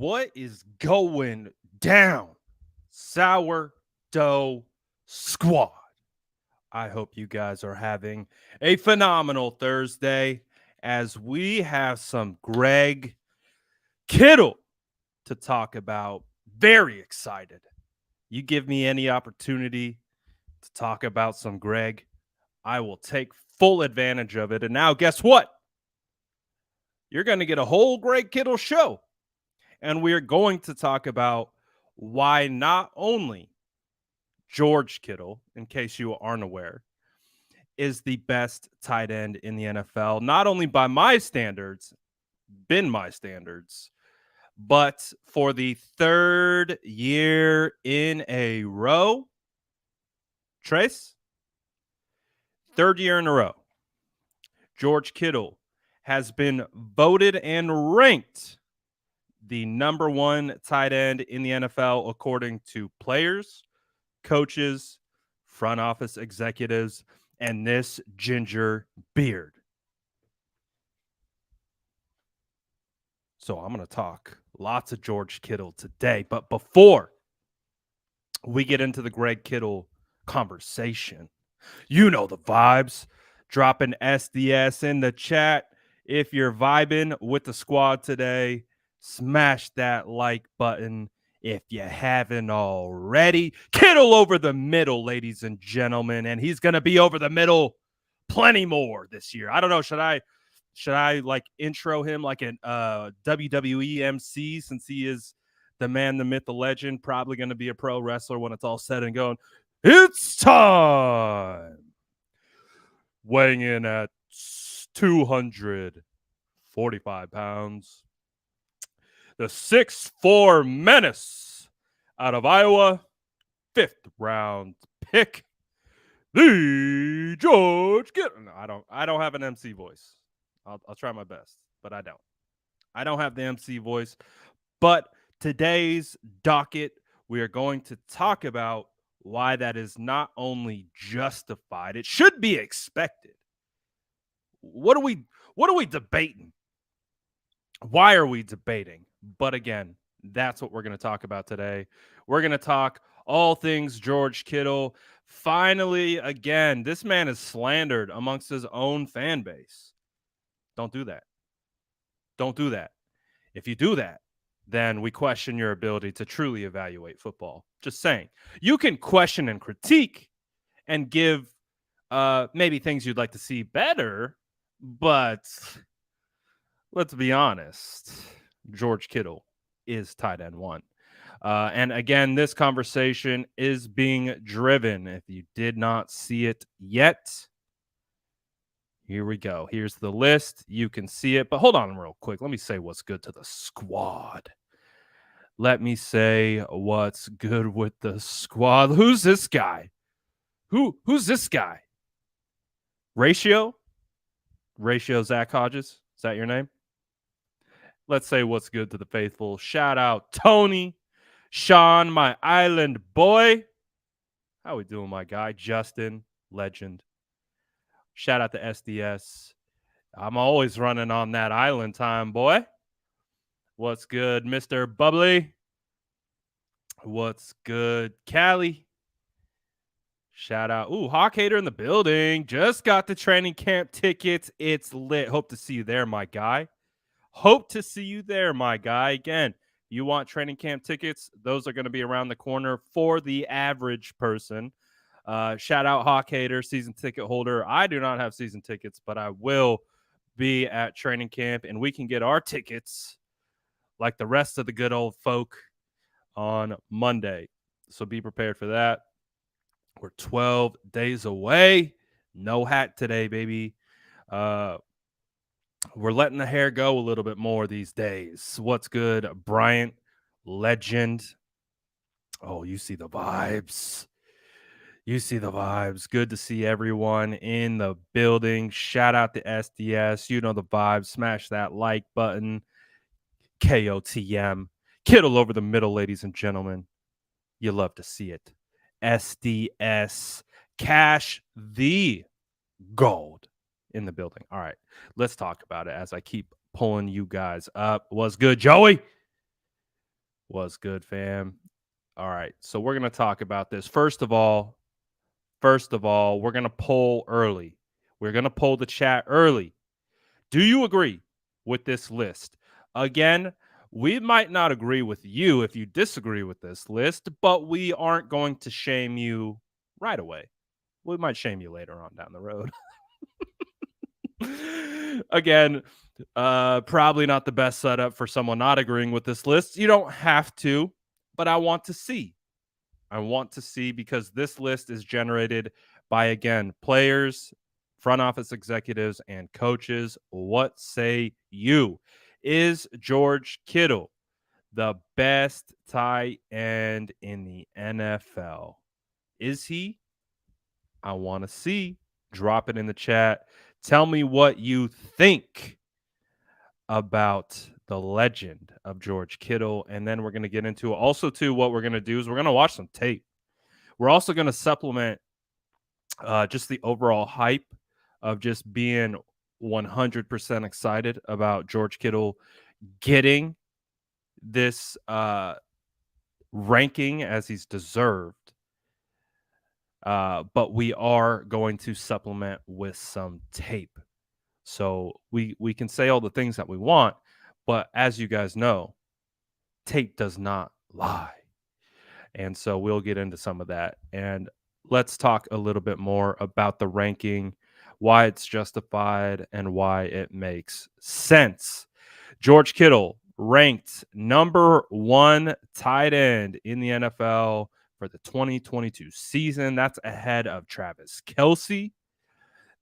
What is going down? Sourdough Squad. I hope you guys are having a phenomenal Thursday as we have some Greg Kittle to talk about. Very excited. You give me any opportunity to talk about some Greg, I will take full advantage of it. And now, guess what? You're going to get a whole Greg Kittle show. And we're going to talk about why not only George Kittle, in case you aren't aware, is the best tight end in the NFL, not only by my standards, been my standards, but for the third year in a row. Trace, third year in a row, George Kittle has been voted and ranked the number one tight end in the NFL, according to players, coaches, front office executives, and this ginger beard. So I'm going to talk lots of George Kittle today. But before we get into the Greg Kittle conversation, you know the vibes. Dropping SDS in the chat. If you're vibing with the squad today, smash that like button if you haven't already. Kittle over the middle, ladies and gentlemen, and he's going to be over the middle plenty more this year. I don't know, should I like intro him like an WWE MC, since he is the man, the myth, the legend, probably going to be a pro wrestler when it's all said and gone. It's time. Weighing in at 245 pounds, the 6'4" menace out of Iowa, 5th round pick, the George Kittle. No, I don't have an MC voice. I'll try my best, but I don't. I don't have the MC voice. But today's docket, we are going to talk about why that is not only justified, it should be expected. What are we debating? Why are we debating? But again, that's what we're going to talk about today. We're going to talk all things George Kittle. Finally, again, this man is slandered amongst his own fan base. Don't do that. Don't do that. If you do that, then we question your ability to truly evaluate football. Just saying. You can question and critique and give maybe things you'd like to see better, but let's be honest, George Kittle is tight end one. And again, this conversation is being driven. If you did not see it yet, here we go. Here's the list. You can see it, but hold on real quick. Let me say what's good to the squad. Let me say what's good with the squad. Who's this guy? Who's this guy? Ratio Zach Hodges. Is that your name? Let's say what's good to the faithful. Shout out Tony, Sean, my island boy. How we doing, my guy? Justin, legend. Shout out to SDS. I'm always running on that island time, boy. What's good, Mr. Bubbly? What's good, Callie? Shout out. Ooh, Hawk Hater in the building. Just got the training camp tickets. It's lit. Hope to see you there, my guy. Hope to see you there, my guy. Again, you want training camp tickets? Those are going to be around the corner for the average person. Shout out Hawk Hater, season ticket holder. I do not have season tickets, but I will be at training camp, and we can get our tickets like the rest of the good old folk on Monday. So be prepared for that. We're 12 days away. No hat today, baby. We're letting the hair go a little bit more these days. What's good, Bryant? Legend. Oh, you see the vibes. You see the vibes. Good to see everyone in the building. Shout out to SDS. You know the vibes. Smash that like button. KOTM. Kittle over the middle, ladies and gentlemen. You love to see it. SDS. Cash the gold in the building. All right, let's talk about it as I keep pulling you guys up. What's good, Joey? Was good, fam. All right, so we're gonna talk about this. First of all, we're gonna poll early. We're gonna poll the chat early. Do you agree with this list? Again, we might not agree with you if you disagree with this list, but we aren't going to shame you right away. We might shame you later on down the road. Again, probably not the best setup for someone not agreeing with this list. You don't have to, but I want to see. I want to see because this list is generated by, again, players, front office executives, and coaches. What say you? Is George Kittle the best tight end in the NFL? Is he? I want to see. Drop it in the chat. Tell me what you think about the legend of George Kittle. And then we're going to get into also, too, what we're going to do is we're going to watch some tape. We're also going to supplement just the overall hype of just being 100% excited about George Kittle getting this ranking as he's deserved. But we are going to supplement with some tape. So we can say all the things that we want, but as you guys know, tape does not lie. And so we'll get into some of that. And let's talk a little bit more about the ranking, why it's justified, and why it makes sense. George Kittle ranked number 1 tight end in the NFL for the 2022 season. That's ahead of Travis Kelce.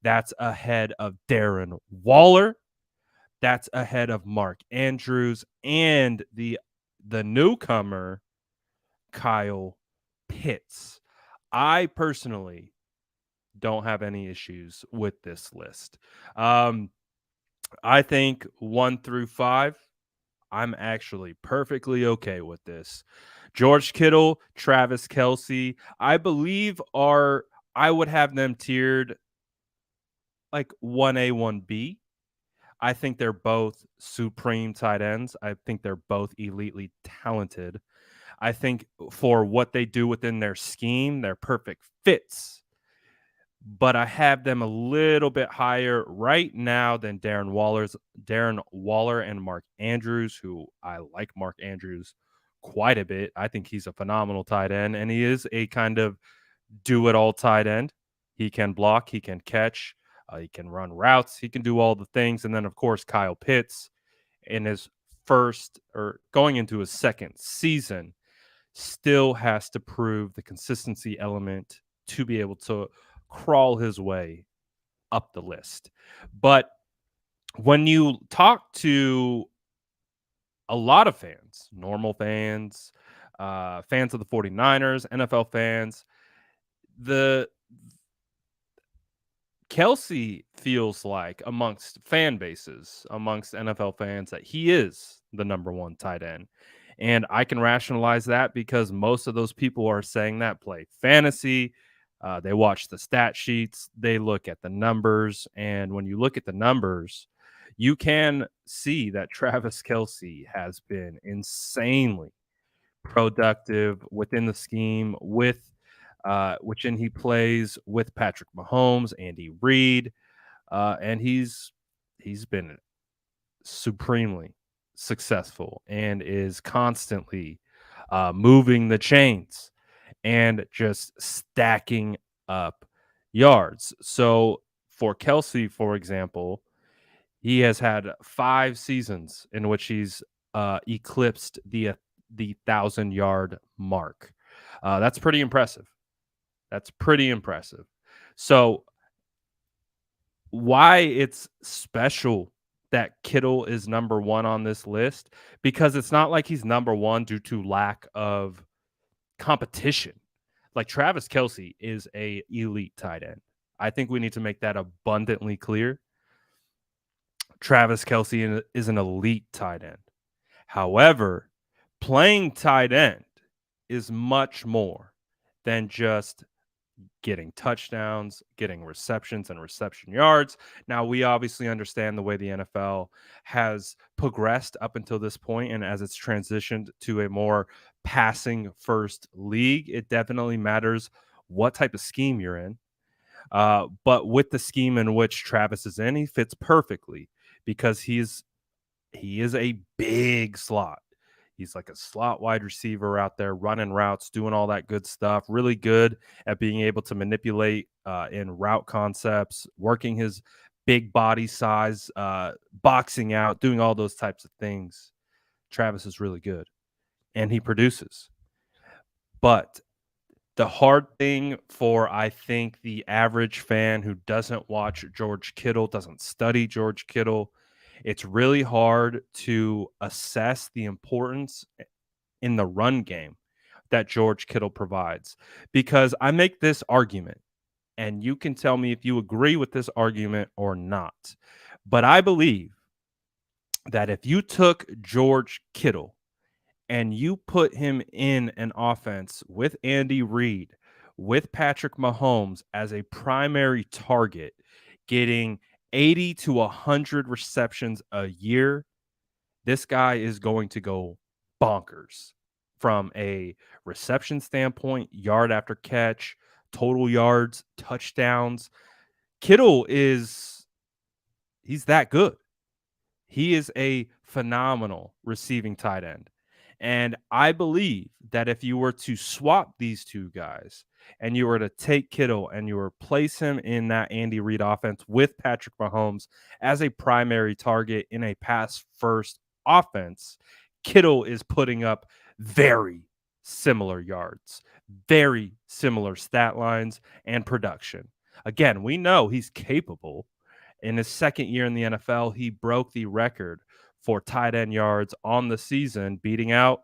That's ahead of Darren Waller. That's ahead of Mark Andrews and the newcomer Kyle Pitts. I personally don't have any issues with this list. I think 1 through 5, I'm actually perfectly okay with this. George Kittle, Travis Kelce, I believe I would have them tiered like 1A, 1B. I think they're both supreme tight ends. I think they're both elitely talented. I think for what they do within their scheme, they're perfect fits. But I have them a little bit higher right now than Darren Waller and Mark Andrews, who I like Mark Andrews quite a bit. I think he's a phenomenal tight end, and he is a kind of do-it-all tight end. He can block, he can catch, he can run routes, he can do all the things. And then, of course, Kyle Pitts in his first or going into his second season still has to prove the consistency element to be able to crawl his way up the list. But when you talk to a lot of fans, normal fans, fans of the 49ers, NFL fans, the Kelsey feels like amongst fan bases, amongst NFL fans, that he is the number 1 tight end. And I can rationalize that because most of those people are saying that play fantasy. They watch the stat sheets, they look at the numbers. And when you look at the numbers, you can see that Travis Kelce has been insanely productive within the scheme with which in he plays with Patrick Mahomes, Andy Reid, and he's been supremely successful and is constantly moving the chains and just stacking up yards. So for Kelsey, for example, he has had 5 seasons in which he's eclipsed the 1,000-yard mark. That's pretty impressive. That's pretty impressive. So why it's special that Kittle is number 1 on this list, because it's not like he's number 1 due to lack of competition. Like Travis Kelce is a elite tight end. I think we need to make that abundantly clear. Travis Kelce is an elite tight end. However, playing tight end is much more than just getting touchdowns, getting receptions and reception yards. Now, we obviously understand the way the NFL has progressed up until this point, and as it's transitioned to a more passing first league, it definitely matters what type of scheme you're in. But with the scheme in which Travis is in, he fits perfectly because he is a big slot. He's like a slot wide receiver out there running routes, doing all that good stuff. Really good at being able to manipulate in route concepts, working his big body size, boxing out, doing all those types of things. Travis is really good and he produces. But the hard thing for, I think, the average fan who doesn't watch George Kittle, doesn't study George Kittle, it's really hard to assess the importance in the run game that George Kittle provides. Because I make this argument, and you can tell me if you agree with this argument or not. But I believe that if you took George Kittle and you put him in an offense with Andy Reid, with Patrick Mahomes as a primary target, getting 80 to 100 receptions a year, this guy is going to go bonkers from a reception standpoint, yard after catch, total yards, touchdowns. Kittle he's that good. He is a phenomenal receiving tight end. And I believe that if you were to swap these two guys and you were to take Kittle and you replace him in that Andy Reid offense with Patrick Mahomes as a primary target in a pass first offense, Kittle is putting up very similar yards, very similar stat lines and production. Again, we know he's capable. In his second year in the NFL, he broke the record for tight end yards on the season, beating out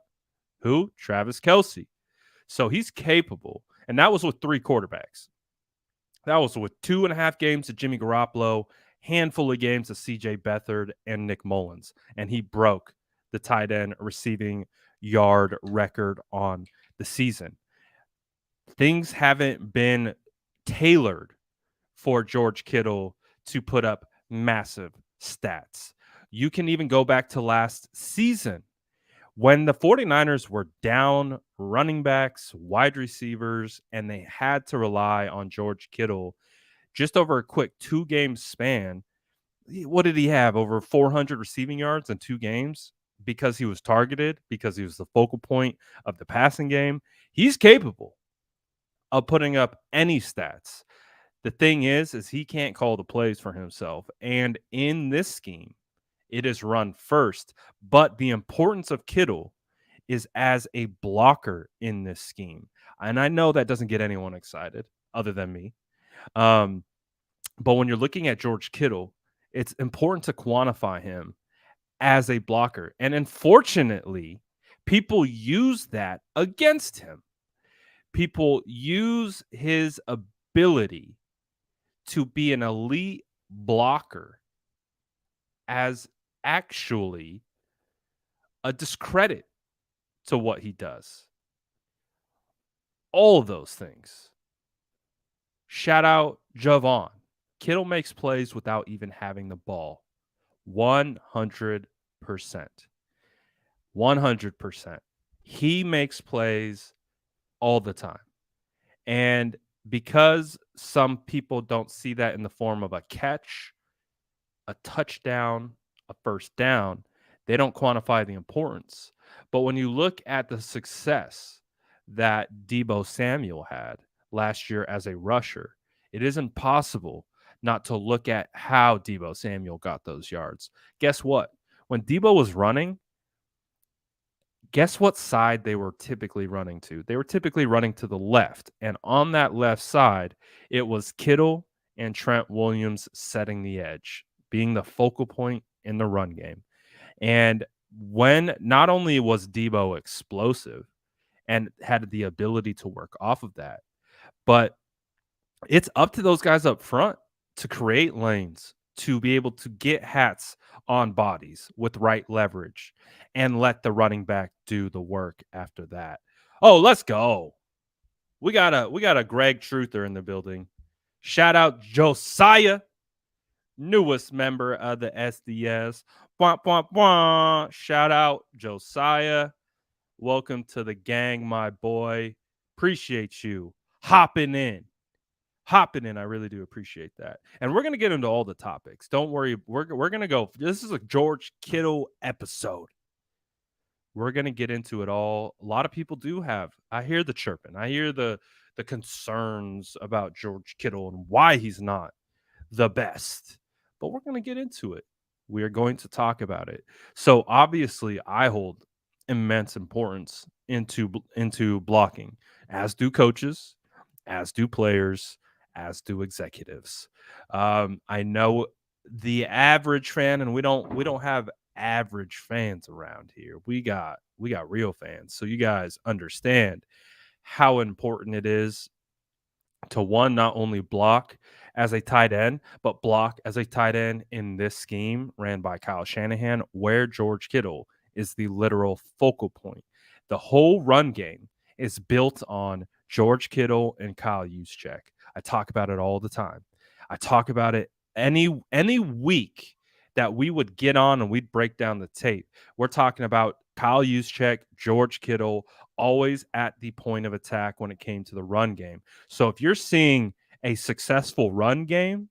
who? Travis Kelce. So he's capable. And that was with 3 quarterbacks. That was with 2.5 games of Jimmy Garoppolo, handful of games of CJ Beathard and Nick Mullins. And he broke the tight end receiving yard record on the season. Things haven't been tailored for George Kittle to put up massive stats. You can even go back to last season when the 49ers were down running backs, wide receivers, and they had to rely on George Kittle just over a quick 2-game span. What did he have? Over 400 receiving yards in 2 games because he was targeted, because he was the focal point of the passing game. He's capable of putting up any stats. The thing is he can't call the plays for himself. And in this scheme, it is run first. But the importance of Kittle is as a blocker in this scheme. And I know that doesn't get anyone excited other than me. But when you're looking at George Kittle, it's important to quantify him as a blocker. And unfortunately, people use that against him. People use his ability to be an elite blocker as actually a discredit to what he does. All of those things. Shout out Javon. Kittle makes plays without even having the ball. 100%. 100%. He makes plays all the time. And because some people don't see that in the form of a catch, a touchdown, a first down, they don't quantify the importance. But when you look at the success that Deebo Samuel had last year as a rusher, it is impossible not to look at how Deebo Samuel got those yards. Guess what? When Deebo was running, guess what side they were typically running to? They were typically running to the left. And on that left side, it was Kittle and Trent Williams setting the edge, being the focal point in the run game. And when not only was Deebo explosive and had the ability to work off of that, but it's up to those guys up front to create lanes, to be able to get hats on bodies with right leverage and let the running back do the work after that. Oh, let's go. we got a Greg Truther in the building. Shout out Josiah, newest member of the SDS. Bwah, bwah, bwah. Shout out Josiah. Welcome to the gang, my boy. Appreciate you hopping in. Hopping in. I really do appreciate that. And we're going to get into all the topics. Don't worry. We're going to go. This is a George Kittle episode. We're going to get into it all. A lot of people do have. I hear the chirping. I hear the concerns about George Kittle and why he's not the best. But we're going to get into it. We are going to talk about it. So obviously, I hold immense importance into blocking, as do coaches, as do players, as do executives. I know the average fan, and we don't have average fans around here. We got real fans. So you guys understand how important it is to one, not only block as a tight end, but block as a tight end in this scheme ran by Kyle Shanahan, where George Kittle is the literal focal point. The whole run game is built on George Kittle and Kyle Juszczyk. I talk about it all the time. I talk about it any week that we would get on and we'd break down the tape. We're talking about Kyle Juszczyk, George Kittle, always at the point of attack when it came to the run game. So if you're seeing a successful run game,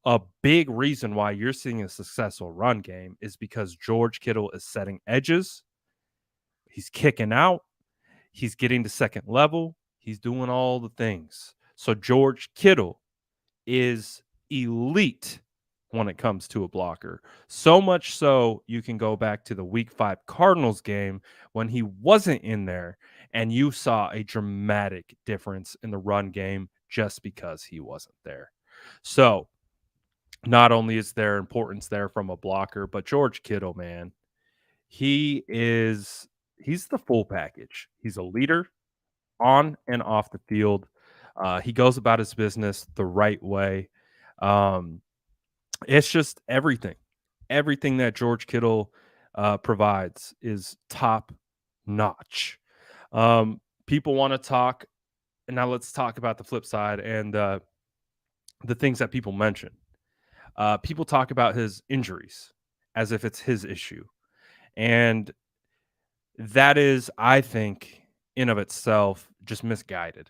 a big reason why you're seeing a successful run game is because George Kittle is setting edges. He's kicking out. He's getting to second level. He's doing all the things. So George Kittle is elite when it comes to a blocker. So much so you can go back to the week 5 Cardinals game when he wasn't in there and you saw a dramatic difference in the run game just because he wasn't there. So not only is there importance there from a blocker, but George Kittle, man, he's the full package. He's a leader on and off the field. He goes about his business the right way. Um, it's just everything. Everything that George Kittle provides is top notch. People want to talk, and now let's talk about the flip side and the things that people mention. People talk about his injuries as if it's his issue. And that is, I think, in of itself, just misguided.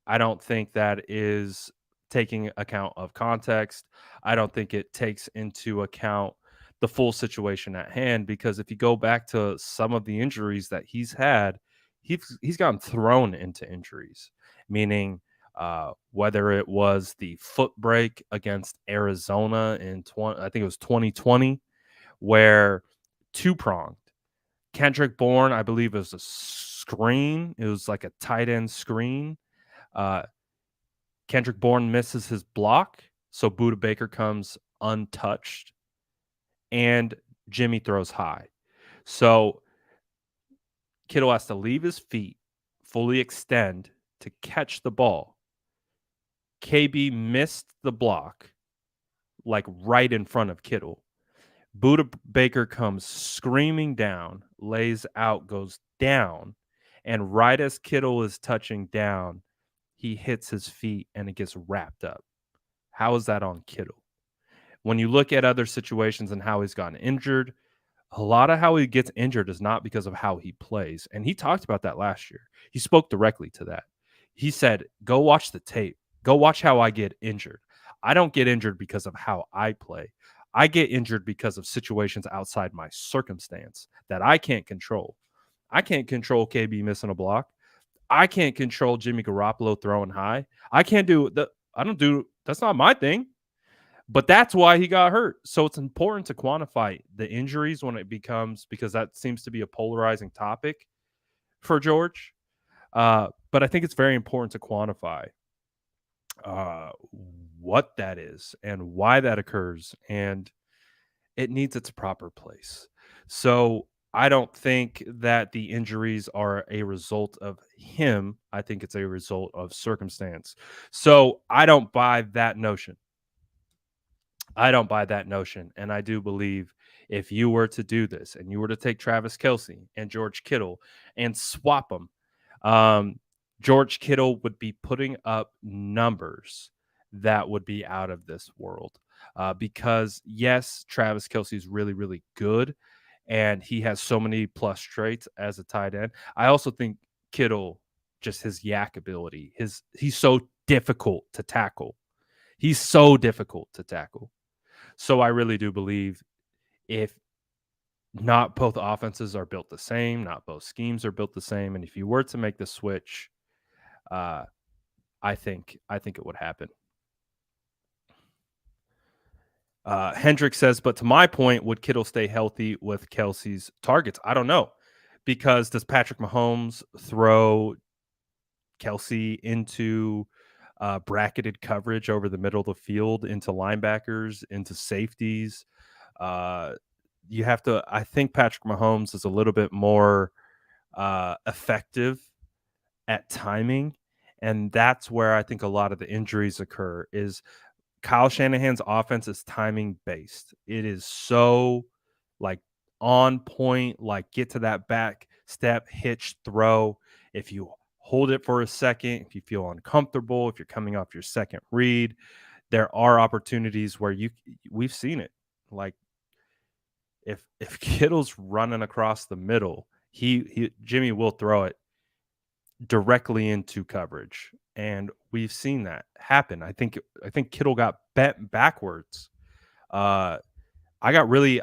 I don't think that is taking account of context. I don't think it takes into account the full situation at hand because if you go back to some of the injuries that he's had, he's gotten thrown into injuries, meaning whether it was the foot break against Arizona in I think it was 2020, where two pronged Kendrick Bourne, I believe it was a screen. It was like a tight end screen. Uh, Kendrick Bourne misses his block, so Buda Baker comes untouched, and Jimmy throws high. So Kittle has to leave his feet, fully extend to catch the ball. KB missed the block, like right in front of Kittle. Buda Baker comes screaming down, lays out, goes down, and right as Kittle is touching down, he hits his feet and it gets wrapped up. How is that on Kittle? When you look at other situations and how he's gotten injured, a lot of how he gets injured is not because of how he plays. And he talked about that last year. He spoke directly to that. He said, go watch the tape. Go watch how I get injured. I don't get injured because of how I play. I get injured because of situations outside my circumstance that I can't control. I can't control KB missing a block. I can't control Jimmy Garoppolo throwing high. I can't do the I don't do that's not my thing. But that's why he got hurt. So it's important to quantify the injuries when it becomes because that seems to be a polarizing topic for George. But I think it's very important to quantify uh, what that is and why that occurs, and it needs its proper place. So I don't think that the injuries are a result of him. I think it's a result of circumstance. So I don't buy that notion. I don't buy that notion. And I do believe if you were to do this and you were to take Travis Kelce and George Kittle and swap them, um, George Kittle would be putting up numbers that would be out of this world. Because yes, Travis Kelce is really, really good, and he has so many plus traits as a tight end. I also think Kittle, just his yak ability, he's so difficult to tackle. He's so difficult to tackle. So I really do believe if not both offenses are built the same, not both schemes are built the same, and if you were to make the switch, uh, I think it would happen. Hendrick says, but to my point, would Kittle stay healthy with Kelsey's targets? I don't know, because does Patrick Mahomes throw Kelsey into bracketed coverage over the middle of the field, into linebackers, into safeties? Uh, you have to. I think Patrick Mahomes is a little bit more effective at timing, and that's where I think a lot of the injuries occur. Is Kyle Shanahan's offense is timing based. It is so like on point, like get to that back step, hitch, throw. If you hold it for a second, if you feel uncomfortable, if you're coming off your second read, there are opportunities where we've seen it. Like if Kittle's running across the middle, he Jimmy will throw it directly into coverage, and we've seen that happen. I think Kittle got bent backwards. Uh, I got really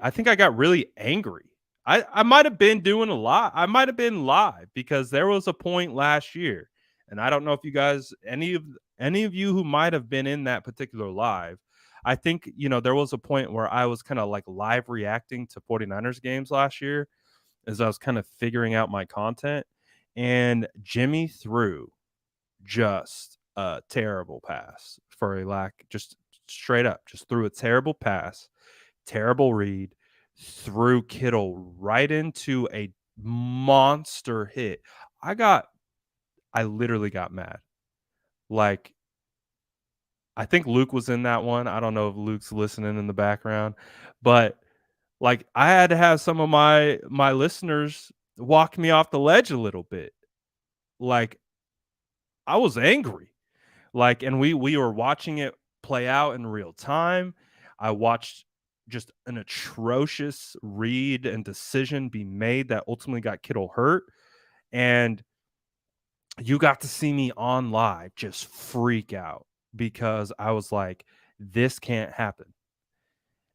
angry. I might have been doing a lot. I might have been live because there was a point last year, and I don't know if you guys, any of you who might have been in that particular live. I think there was a point where I was kind of like live reacting to 49ers games last year as I was kind of figuring out my content, and Jimmy threw just a terrible pass for a lack, just straight up, just threw a terrible pass, terrible read, threw Kittle right into a monster hit. I literally got mad. Like, I think Luke was in that one. I don't know if Luke's listening in the background, but like I had to have some of my listeners walk me off the ledge a little bit. Like I was angry. Like, and we were watching it play out in real time. I watched just an atrocious read and decision be made that ultimately got Kittle hurt. And you got to see me on live just freak out because I was like, this can't happen.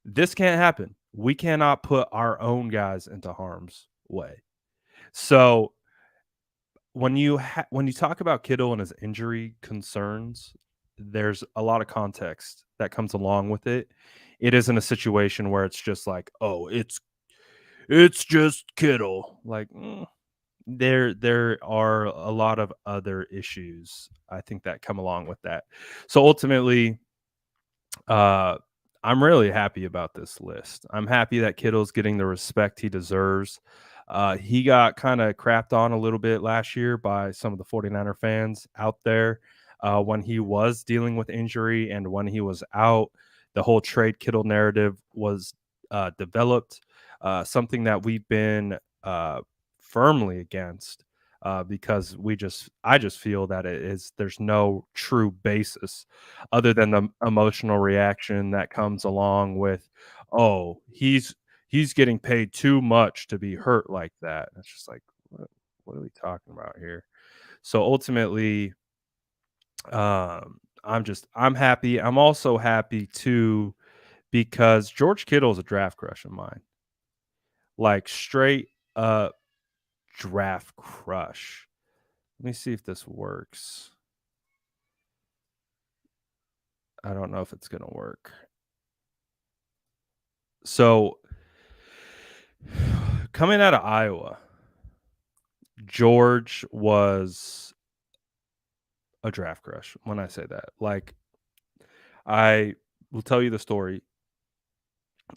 This can't happen. We cannot put our own guys into harm's way. So when you talk about Kittle and his injury concerns, there's a lot of context that comes along with it. It isn't a situation where it's just like, oh, it's just Kittle. Like there are a lot of other issues I think that come along with that. So ultimately, uh, I'm really happy about this list. I'm happy that Kittle's getting the respect he deserves. He got kind of crapped on a little bit last year by some of the 49er fans out there when he was dealing with injury and when he was out. The whole trade Kittle narrative was developed, something that we've been firmly against because I just feel that there's no true basis other than the emotional reaction that comes along with, oh, he's getting paid too much to be hurt like that. It's just like, what are we talking about here? So ultimately, I'm happy. I'm also happy too because George Kittle is a draft crush of mine, like straight up draft crush. Let me see if this works. I don't know if it's gonna work. So coming out of Iowa, George was a draft crush when I say that. Like, I will tell you the story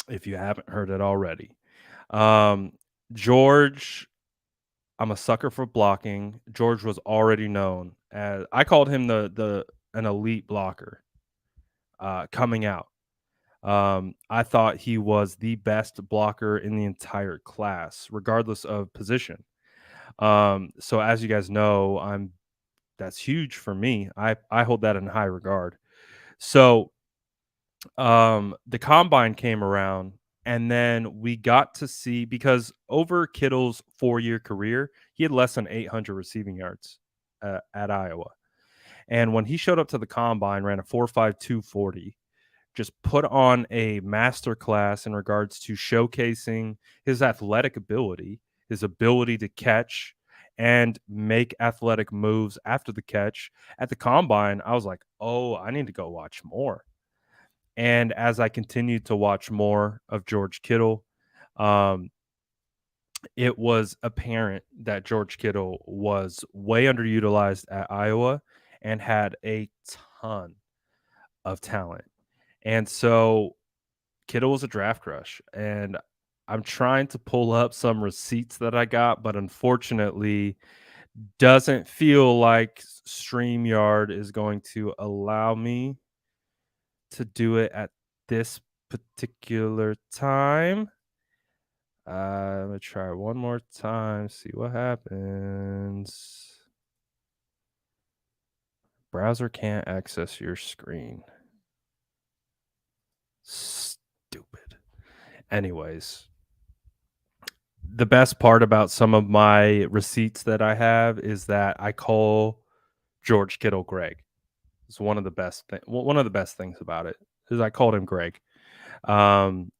if you haven't heard it already. George, I'm a sucker for blocking. George was already known as, I called him an elite blocker coming out. I thought he was the best blocker in the entire class, regardless of position. So as you guys know, I'm that's huge for me. I hold that in high regard. So, the combine came around, and then we got to see, because over Kittle's 4-year career, he had less than 800 receiving yards at Iowa. And when he showed up to the combine, ran a 4.52 40, just put on a master class in regards to showcasing his athletic ability, his ability to catch and make athletic moves after the catch. At the combine, I was like, oh, I need to go watch more. And as I continued to watch more of George Kittle, um, it was apparent that George Kittle was way underutilized at Iowa and had a ton of talent. And so Kittle was a draft crush. And I'm trying to pull up some receipts that I got, but unfortunately, doesn't feel like StreamYard is going to allow me to do it at this particular time. I'm gonna try one more time, see what happens. Browser can't access your screen. Stupid. Anyways, the best part about some of my receipts that I have is that I call George Kittle Greg. It's one of the best things about it is I called him Greg. Um,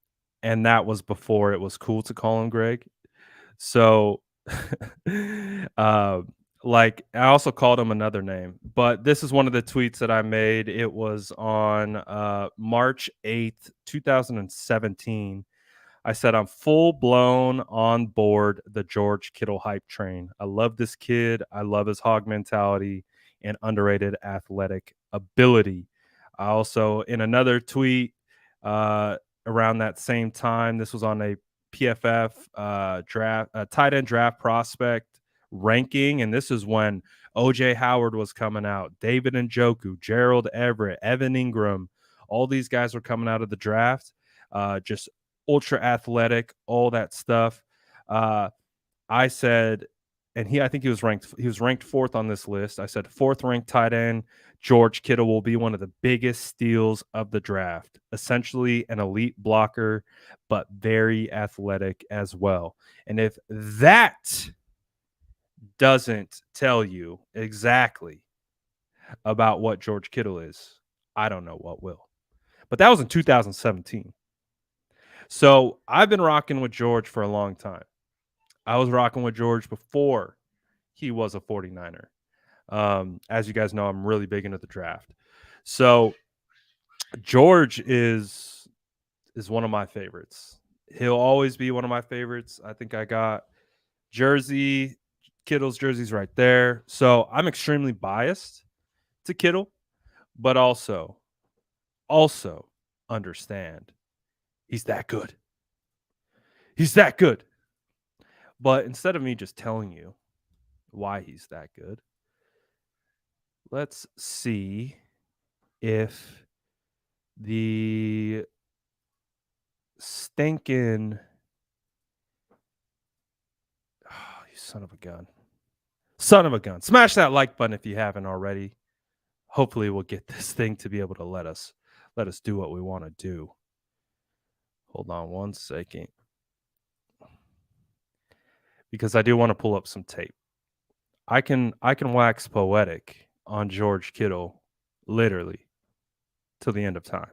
and that was before it was cool to call him Greg. So, um, like, I also called him another name, but this is one of the tweets that I made. It was on March 8th, 2017. I said, I'm full blown on board the George Kittle hype train. I love this kid. I love his hog mentality and underrated athletic ability. I also, in another tweet uh, around that same time, this was on a PFF draft, tight end draft prospect ranking. And this is when OJ Howard was coming out, David Njoku, Gerald Everett, Evan Ingram. All these guys were coming out of the draft. Just ultra athletic, all that stuff. Uh, I said, and I think he was ranked fourth on this list. I said, fourth ranked tight end, George Kittle will be one of the biggest steals of the draft. Essentially an elite blocker, but very athletic as well. And if that doesn't tell you exactly about what George Kittle is, I don't know what will. But that was in 2017. So I've been rocking with George for a long time. I was rocking with George before he was a 49er. As you guys know, I'm really big into the draft. So George is one of my favorites. He'll always be one of my favorites. I think I got Kittle's jerseys right there. So I'm extremely biased to Kittle, but also understand he's that good. He's that good. But instead of me just telling you why he's that good, let's see if the stinking you son of a gun. Son of a gun. Smash that like button if you haven't already. Hopefully we'll get this thing to be able to let us do what we want to do. Hold on one second. Because I do want to pull up some tape. I can wax poetic on George Kittle literally till the end of time.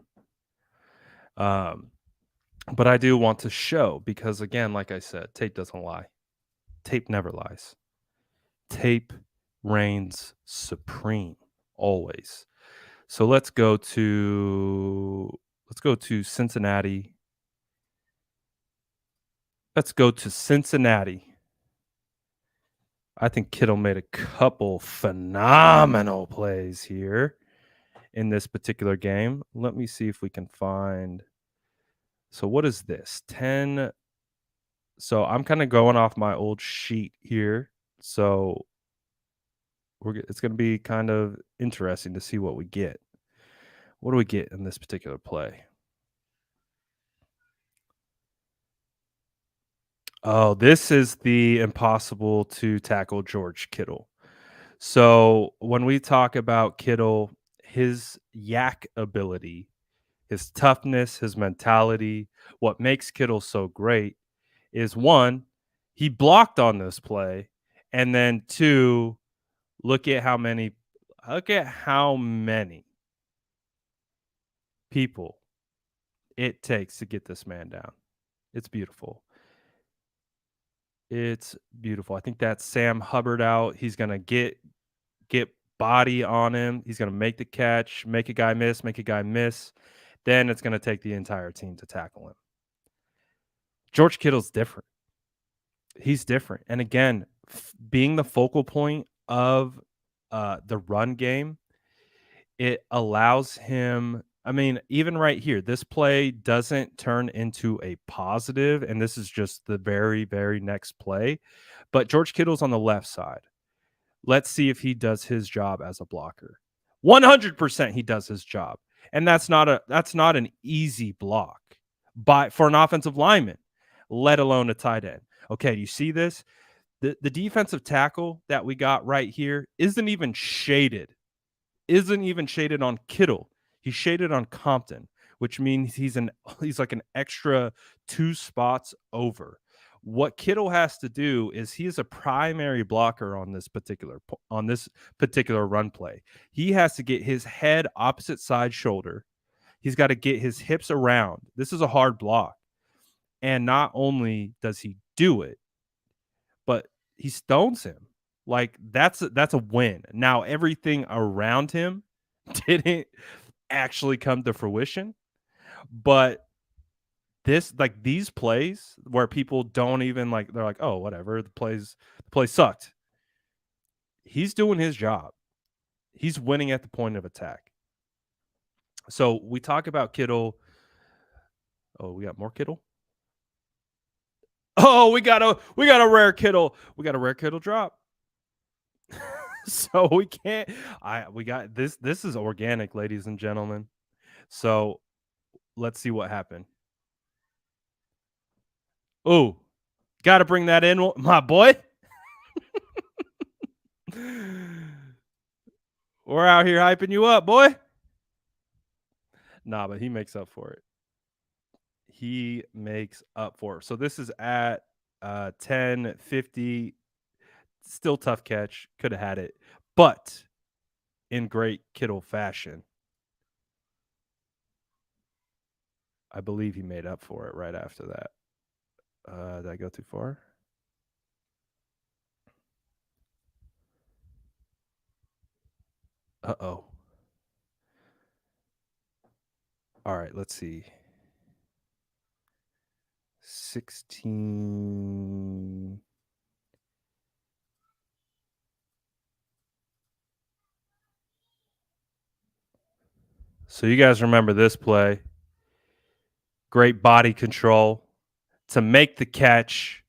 But I do want to show, because again, like I said, tape doesn't lie. Tape never lies. Tape reigns supreme always. So let's go to Cincinnati. Let's go to Cincinnati. I think Kittle made a couple phenomenal plays here in this particular game. Let me see if we can find. So what is this? 10. So I'm kind of going off my old sheet here. So it's going to be kind of interesting to see what we get. What do we get in this particular play? Oh, this is the impossible to tackle George Kittle. So when we talk about Kittle, his yak ability, his toughness, his mentality, what makes Kittle so great is one, he blocked on this play, and then two, look at how many people it takes to get this man down. It's beautiful. It's beautiful. I think that's Sam Hubbard out. He's gonna get body on him. He's gonna make the catch, make a guy miss, make a guy miss. Then it's gonna take the entire team to tackle him. George Kittle's different. He's different. And again, being the focal point of the run game, it allows him. I mean, even right here, this play doesn't turn into a positive, and this is just the very, very next play. But George Kittle's on the left side. Let's see if he does his job as a blocker. 100% he does his job. And that's not an easy block for an offensive lineman, let alone a tight end. Okay, you see this? The defensive tackle that we got right here isn't even shaded on Kittle. He's shaded on Compton, which means he's like an extra 2 spots over. What Kittle has to do is he is a primary blocker on this particular run play. He has to get his head opposite side shoulder. He's got to get his hips around. This is a hard block. And not only does he do it, but he stones him. Like that's a win. Now everything around him didn't actually come to fruition, but these plays where people don't even they're like, "Oh, whatever, the play sucked." He's doing his job. He's winning at the point of attack. So we talk about Kittle. Oh, we got more Kittle. Oh, we got a rare Kittle. We got a rare Kittle drop. So we can't. We got this. This is organic, ladies and gentlemen. So let's see what happened. Oh, got to bring that in, my boy. We're out here hyping you up, boy. Nah, but he makes up for it. He makes up for it. So this is at 10:50. Still tough catch. Could have had it, but in great Kittle fashion, I believe he made up for it right after that. Did I go too far? Uh-oh. All right, let's see. 16. So you guys remember this play. Great body control to make the catch,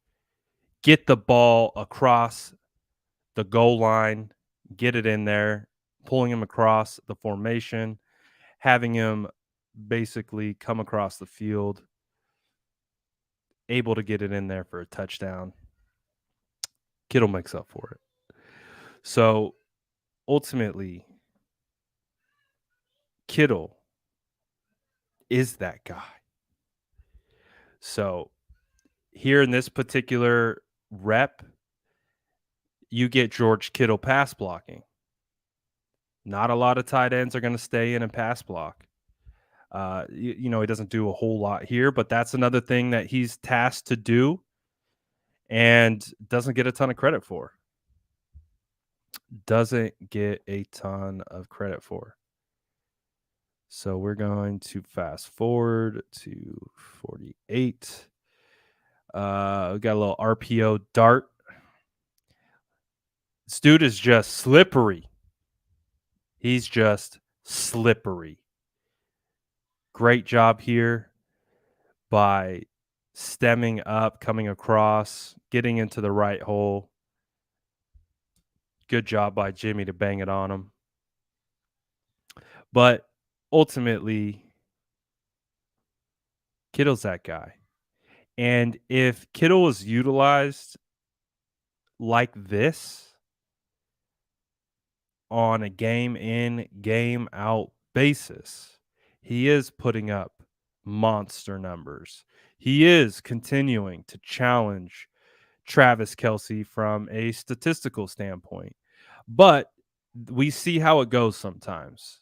get the ball across the goal line, get it in there, pulling him across the formation, having him basically come across the field, able to get it in there for a touchdown. Kittle makes up for it. So ultimately, Kittle is that guy. So here in this particular rep, you get George Kittle pass blocking. Not a lot of tight ends are going to stay in and pass block. He doesn't do a whole lot here, but that's another thing that he's tasked to do and doesn't get a ton of credit for. Doesn't get a ton of credit for. So we're going to fast forward to 48. We got a little RPO dart. This dude is just slippery. He's just slippery. Great job here by stemming up, coming across, getting into the right hole. Good job by Jimmy to bang it on him. But ultimately, Kittle's that guy. And if Kittle was utilized like this, on a game in, game out basis, he is putting up monster numbers. He is continuing to challenge Travis Kelsey from a statistical standpoint. But we see how it goes sometimes.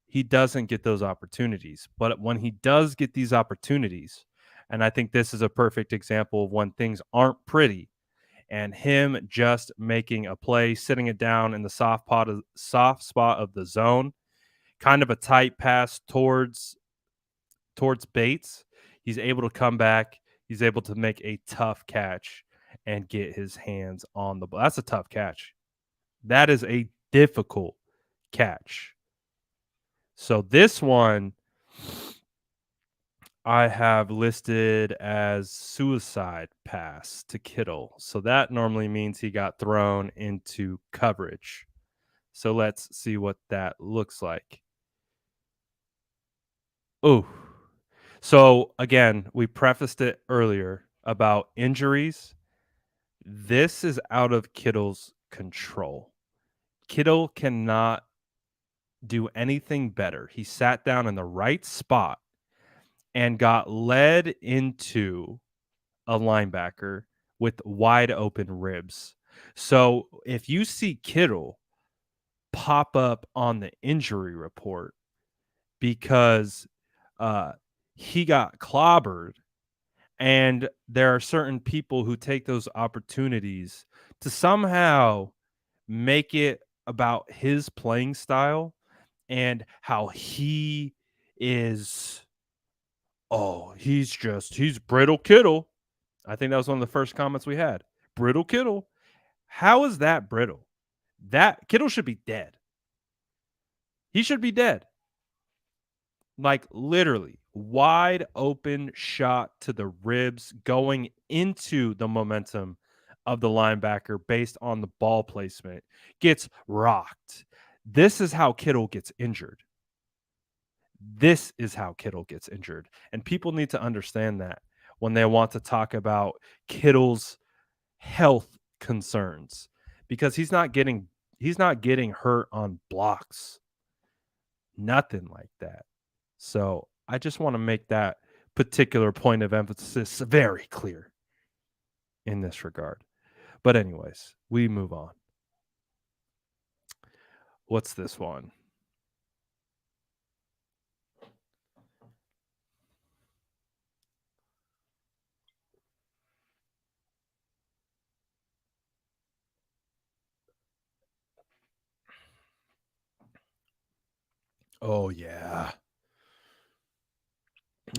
He doesn't get those opportunities. But when he does get these opportunities, and I think this is a perfect example of when things aren't pretty, and him just making a play, sitting it down in the soft spot of the zone, kind of a tight pass towards Bates. He's able to come back. He's able to make a tough catch and get his hands on the ball. That's a tough catch. That is a difficult catch. So this one I have listed as suicide pass to Kittle. So that normally means he got thrown into coverage. So let's see what that looks like. Oh, so again, we prefaced it earlier about injuries. This is out of Kittle's control. Kittle cannot do anything better. He sat down in the right spot and got led into a linebacker with wide open ribs. So if you see Kittle pop up on the injury report because uh, he got clobbered, and there are certain people who take those opportunities to somehow make it about his playing style and how he is, oh, he's brittle Kittle. I think that was one of the first comments we had. Brittle Kittle. How is that brittle? That Kittle should be dead. He should be dead. Like literally wide open shot to the ribs going into the momentum of the linebacker based on the ball placement. Gets rocked. This is how Kittle gets injured. This is how Kittle gets injured. And people need to understand that when they want to talk about Kittle's health concerns, because he's not getting hurt on blocks. Nothing like that. So I just want to make that particular point of emphasis very clear in this regard. But anyways, we move on. What's this one? Oh yeah.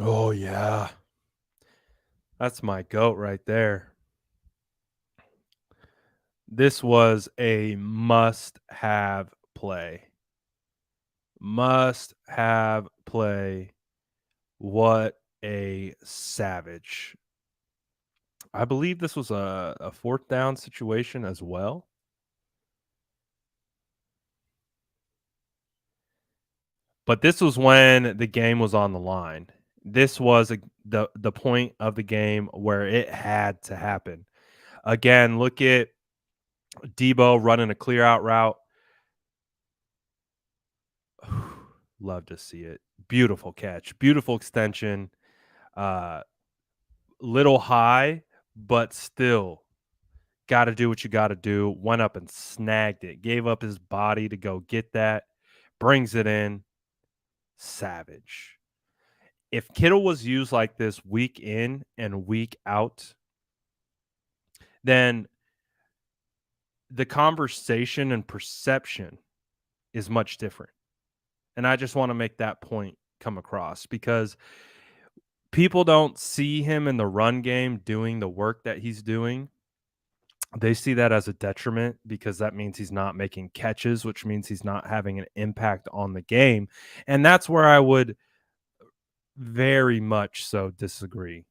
Oh yeah. That's my goat right there. This was a must-have play. Must-have play. What a savage. I believe this was a fourth down situation as well. But this was when the game was on the line. This was the point of the game where it had to happen. Again, look at Debo running a clear out route. Love to see it. Beautiful catch. Beautiful extension. Uh, little high, but still got to do what you got to do. Went up and snagged it. Gave up his body to go get that. Brings it in. Savage. If Kittle was used like this week in and week out, then the conversation and perception is much different. And I just want to make that point come across because people don't see him in the run game doing the work that he's doing. They see that as a detriment because that means he's not making catches, which means he's not having an impact on the game. And that's where I would very much so disagree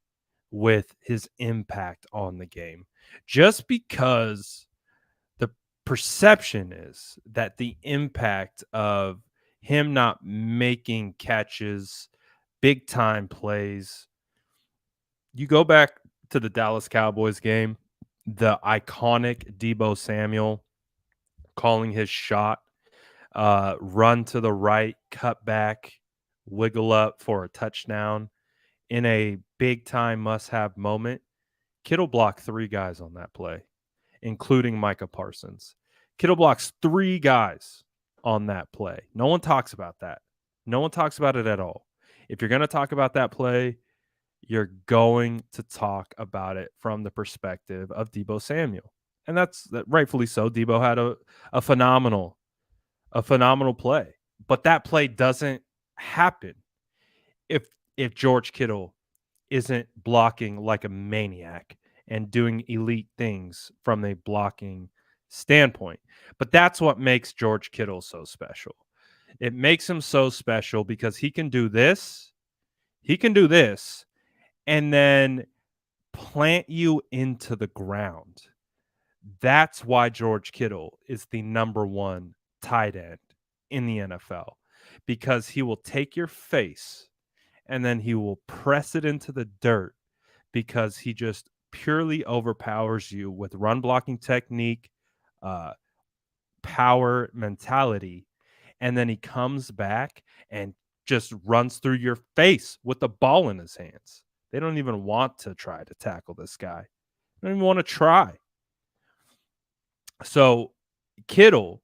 with his impact on the game. Just because the perception is that the impact of him not making catches, big time plays, you go back to the Dallas Cowboys game, the iconic Debo Samuel calling his shot run to the right, cut back, wiggle up for a touchdown in a big time must have moment. Kittle blocked 3 guys on that play, including Micah Parsons. Kittle blocks 3 guys on that play. No one talks about that. No one talks about it at all. If you're going to talk about that play, you're going to talk about it from the perspective of Deebo Samuel. And that's rightfully so. Deebo had a phenomenal play. But that play doesn't happen if George Kittle isn't blocking like a maniac and doing elite things from a blocking standpoint. But that's what makes George Kittle so special. It makes him so special because he can do this, and then plant you into the ground. That's why George Kittle is the number 1 tight end in the NFL, because he will take your face and then he will press it into the dirt because he just purely overpowers you with run blocking technique, power, mentality, and then he comes back and just runs through your face with the ball in his hands. They don't even want to try to tackle this guy. They don't even want to try. So Kittle,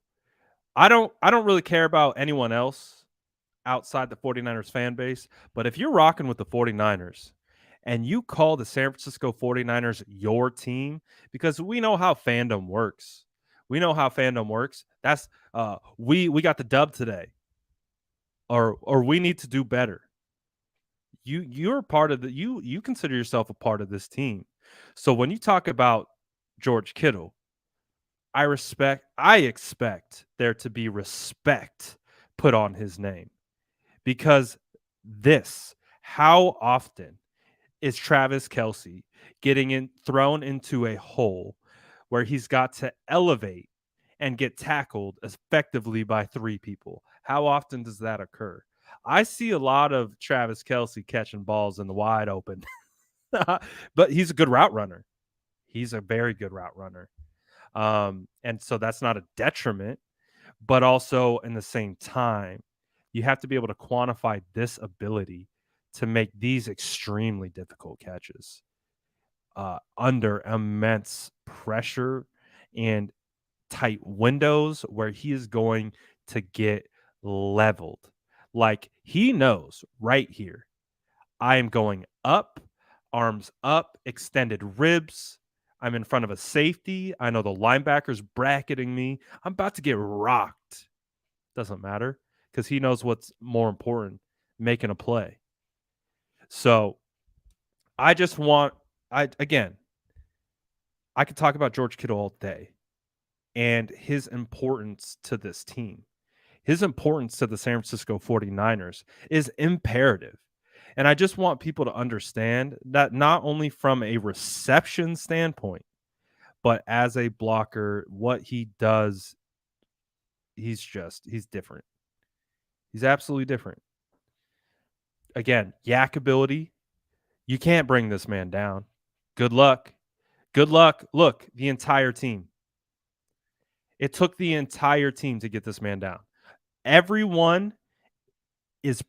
I don't really care about anyone else outside the 49ers fan base, but if you're rocking with the 49ers and you call the San Francisco 49ers your team, because we know how fandom works. We know how fandom works. That's we got the dub today. Or we need to do better. You're part of the you consider yourself a part of this team. So when you talk about George Kittle, I expect there to be respect put on his name, because how often is Travis Kelce getting thrown into a hole where he's got to elevate and get tackled effectively by 3 people? How often does that occur? I see a lot of Travis Kelce catching balls in the wide open, but he's a good route runner. He's a very good route runner. And so that's not a detriment, but also in the same time, you have to be able to quantify this ability to make these extremely difficult catches under immense pressure and tight windows where he is going to get leveled. Like, he knows right here, I am going up, arms up, extended ribs. I'm in front of a safety. I know the linebacker's bracketing me. I'm about to get rocked. Doesn't matter, because he knows what's more important, making a play. So I could talk about George Kittle all day and his importance to this team. His importance to the San Francisco 49ers is imperative. And I just want people to understand that not only from a reception standpoint, but as a blocker, what he does, he's different. He's absolutely different. Again, yak ability. You can't bring this man down. Good luck. Good luck. Look, the entire team. It took the entire team to get this man down. Everyone is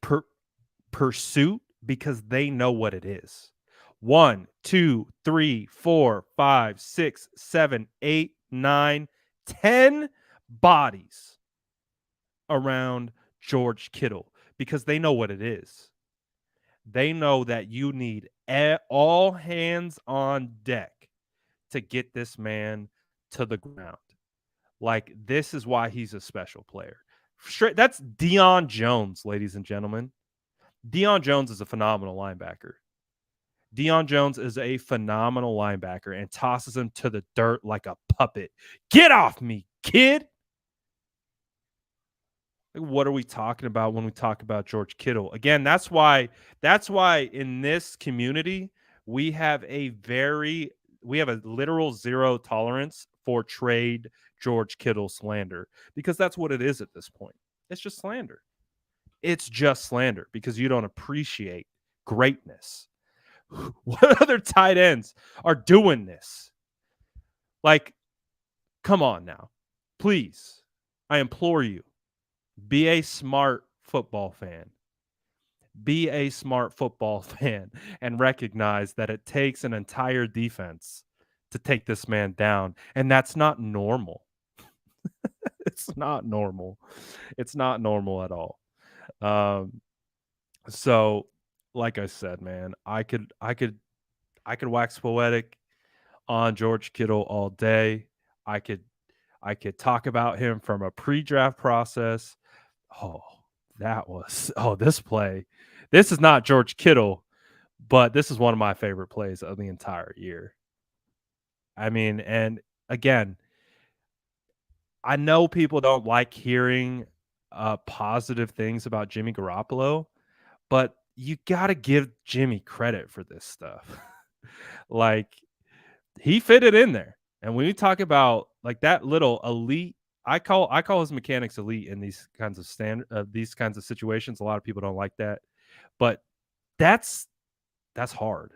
pursuit because they know what it is. 1, 2, 3, 4, 5, 6, 7, 8, 9, 10 bodies around George Kittle because they know what it is. They know that you need all hands on deck to get this man to the ground. Like, this is why he's a special player. That's Deion Jones, ladies and gentlemen. Deion Jones is a phenomenal linebacker. Deion Jones is a phenomenal linebacker and tosses him to the dirt like a puppet. Get off me, kid. What are we talking about when we talk about George Kittle? Again, that's why in this community we have a literal zero tolerance for trade George Kittle slander, because that's what it is at this point. It's just slander. It's just slander because you don't appreciate greatness. What other tight ends are doing this? Like, come on now. Please. I implore you. Be a smart football fan. Be a smart football fan and recognize that it takes an entire defense to take this man down. And that's not normal. It's not normal. It's not normal at all. Um, so like I said, man, I could wax poetic on George Kittle all day. I could I could talk about him from a pre-draft process. Oh, this play. This is not George Kittle, but this is one of my favorite plays of the entire year. I mean, and again, I know people don't like hearing positive things about Jimmy Garoppolo, but you got to give Jimmy credit for this stuff. Like he fit it in there. And when you talk about like that little elite, I call his mechanics elite in these kinds of these kinds of situations. A lot of people don't like that, but that's that's hard.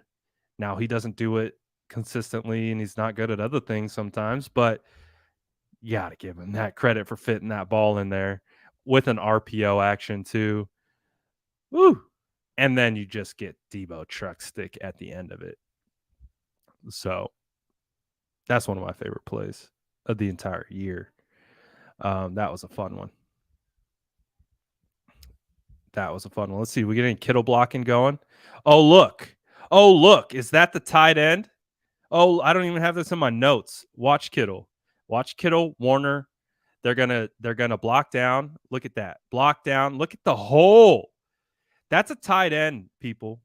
Now he doesn't do it consistently, and he's not good at other things sometimes. But you got to give him that credit for fitting that ball in there with an RPO action too. Woo! And then you just get Debo truck stick at the end of it. So that's one of my favorite plays of the entire year. That was a fun one. That was a fun one. Let's see. We getting Kittle blocking going. Oh look. Oh look. Is that the tight end? Oh, I don't even have this in my notes. Watch Kittle. Watch Kittle, Warner. They're gonna block down. Look at that. Block down. Look at the hole. That's a tight end, people.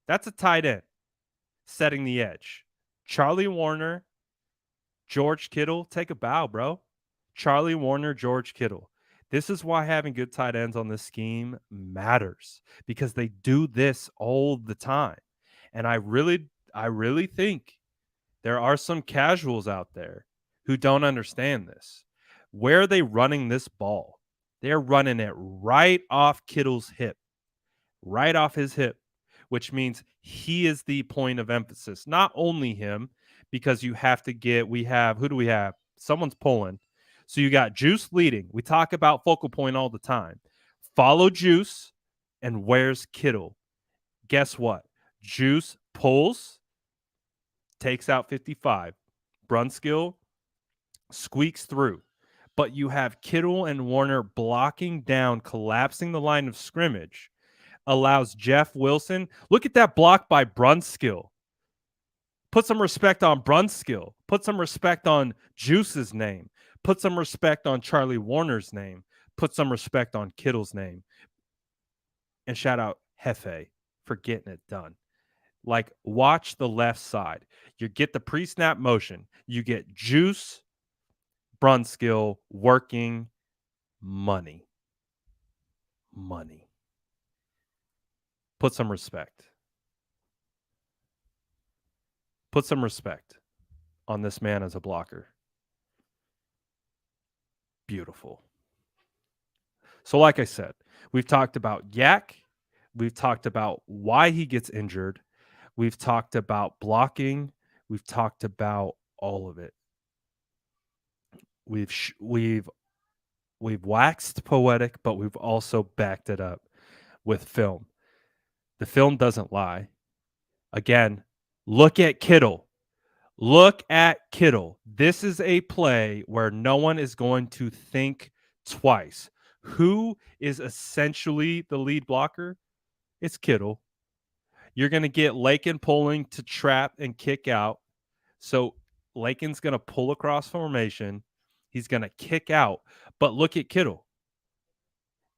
That's a tight end setting the edge. Charlie Warner, George Kittle, take a bow, bro. Charlie Warner, George Kittle. This is why having good tight ends on this scheme matters because they do this all the time. And I really think there are some casuals out there who don't understand this. Where are they running this ball? They're running it right off Kittle's hip, right off his hip, which means he is the point of emphasis. Not only him, because we have, who do we have? Someone's pulling. So you got Juice leading. We talk about focal point all the time. Follow Juice, and where's Kittle? Guess what? Juice pulls, takes out 55. Brunskill squeaks through. But you have Kittle and Warner blocking down, collapsing the line of scrimmage, allows Jeff Wilson. Look at that block by Brunskill. Put some respect on Brunskill. Put some respect on Juice's name. Put some respect on Charlie Warner's name. Put some respect on Kittle's name. And shout out Hefe for getting it done. Like, watch the left side. You get the pre-snap motion. You get Juice, Brunskill working money. Money. Put some respect. Put some respect on this man as a blocker. Beautiful. So, like I said, we've talked about Yak. We've talked about why he gets injured. We've talked about blocking. We've talked about all of it. We've waxed poetic, but we've also backed it up with film. The film doesn't lie. Again, look at Kittle. Look at Kittle. This is a play where no one is going to think twice. Who is essentially the lead blocker? It's Kittle. You're going to get Lakin pulling to trap and kick out. So Lakin's going to pull across formation. He's going to kick out. But look at Kittle.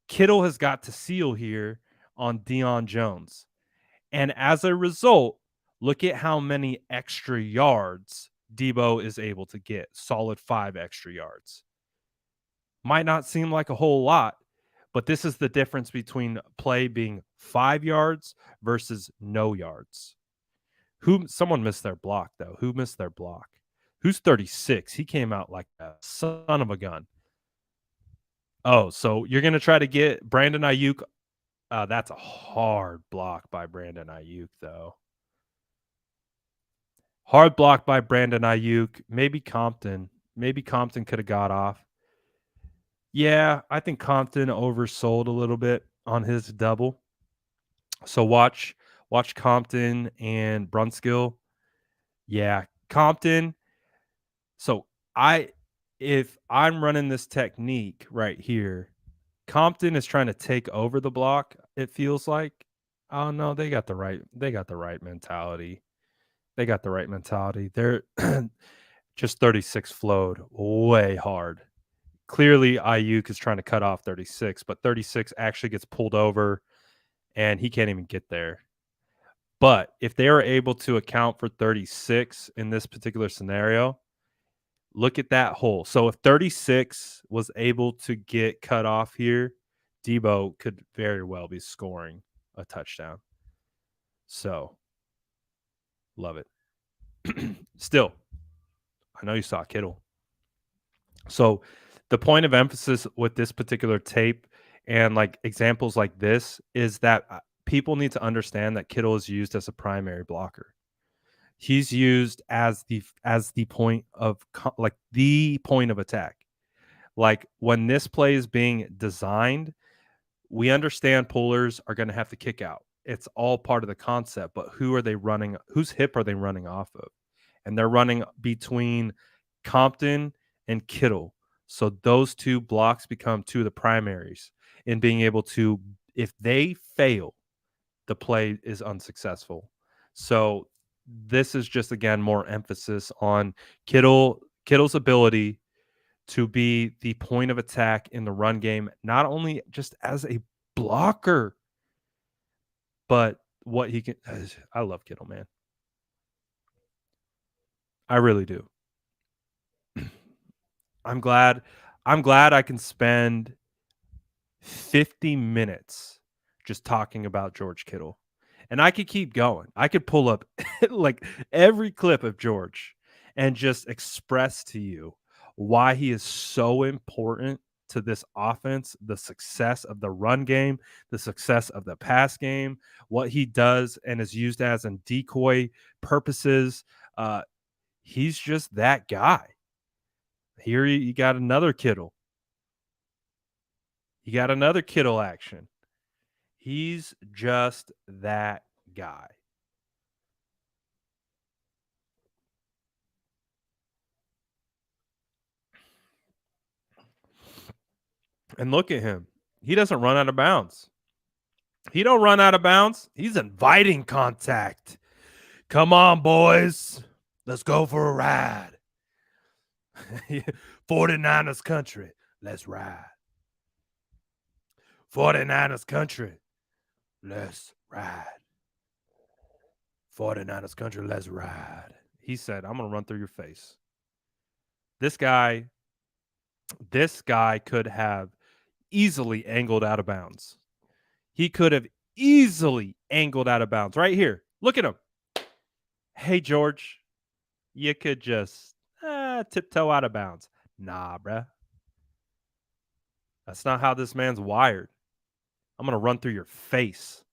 Kittle has got to seal here on Deion Jones. And as a result, look at how many extra yards Debo is able to get. Solid 5 extra yards. Might not seem like a whole lot, but this is the difference between play being 5 yards versus no yards. Someone missed their block, though. Who missed their block? Who's 36? He came out like a son of a gun. Oh, so you're going to try to get Brandon Ayuk. That's a hard block by Brandon Ayuk, though. Hard block by Brandon Ayuk. Maybe Compton. Maybe Compton could have got off. Yeah, I think Compton oversold a little bit on his double. So watch Compton and Brunskill. Yeah, Compton. So I if I'm running this technique right here, Compton is trying to take over the block, it feels like. Oh no, they got the right mentality. They got the right mentality. They're just 36 flowed way hard. Clearly Ayuk is trying to cut off 36, but 36 actually gets pulled over and he can't even get there. But if they are able to account for 36 in this particular scenario, look at that hole. So if 36 was able to get cut off here, Debo could very well be scoring a touchdown. So love it. Still, I know you saw Kittle. So the point of emphasis with this particular tape and like examples like this is that people need to understand that Kittle is used as a primary blocker. He's used as the point of like the point of attack. Like when this play is being designed, we understand pullers are going to have to kick out. It's all part of the concept, but who are they running? Whose hip are they running off of? And they're running between Compton and Kittle. So those two blocks become two of the primaries in being able to, if they fail, the play is unsuccessful. So this is just again more emphasis on Kittle's ability to be the point of attack in the run game, not only just as a blocker, but what he can. I love Kittle, man. I really do. I'm glad. I'm glad I can spend 50 minutes just talking about George Kittle. And I could keep going. I could pull up like every clip of George and just express to you why he is so important to this offense, the success of the run game, the success of the pass game, what he does and is used as in decoy purposes. Uh, he's just that guy. Here you got another Kittle. You got another Kittle action. He's just that guy. And look at him. He doesn't run out of bounds. He don't run out of bounds. He's inviting contact. Come on, boys. Let's go for a ride. 49ers country. Let's ride. 49ers country. Let's ride. 49ers country. Let's ride. He said, I'm going to run through your face. This guy could have easily angled out of bounds. He could have easily angled out of bounds right here. Look at him. Hey, George, you could just tiptoe out of bounds. Nah, bruh. That's not how this man's wired. I'm going to run through your face.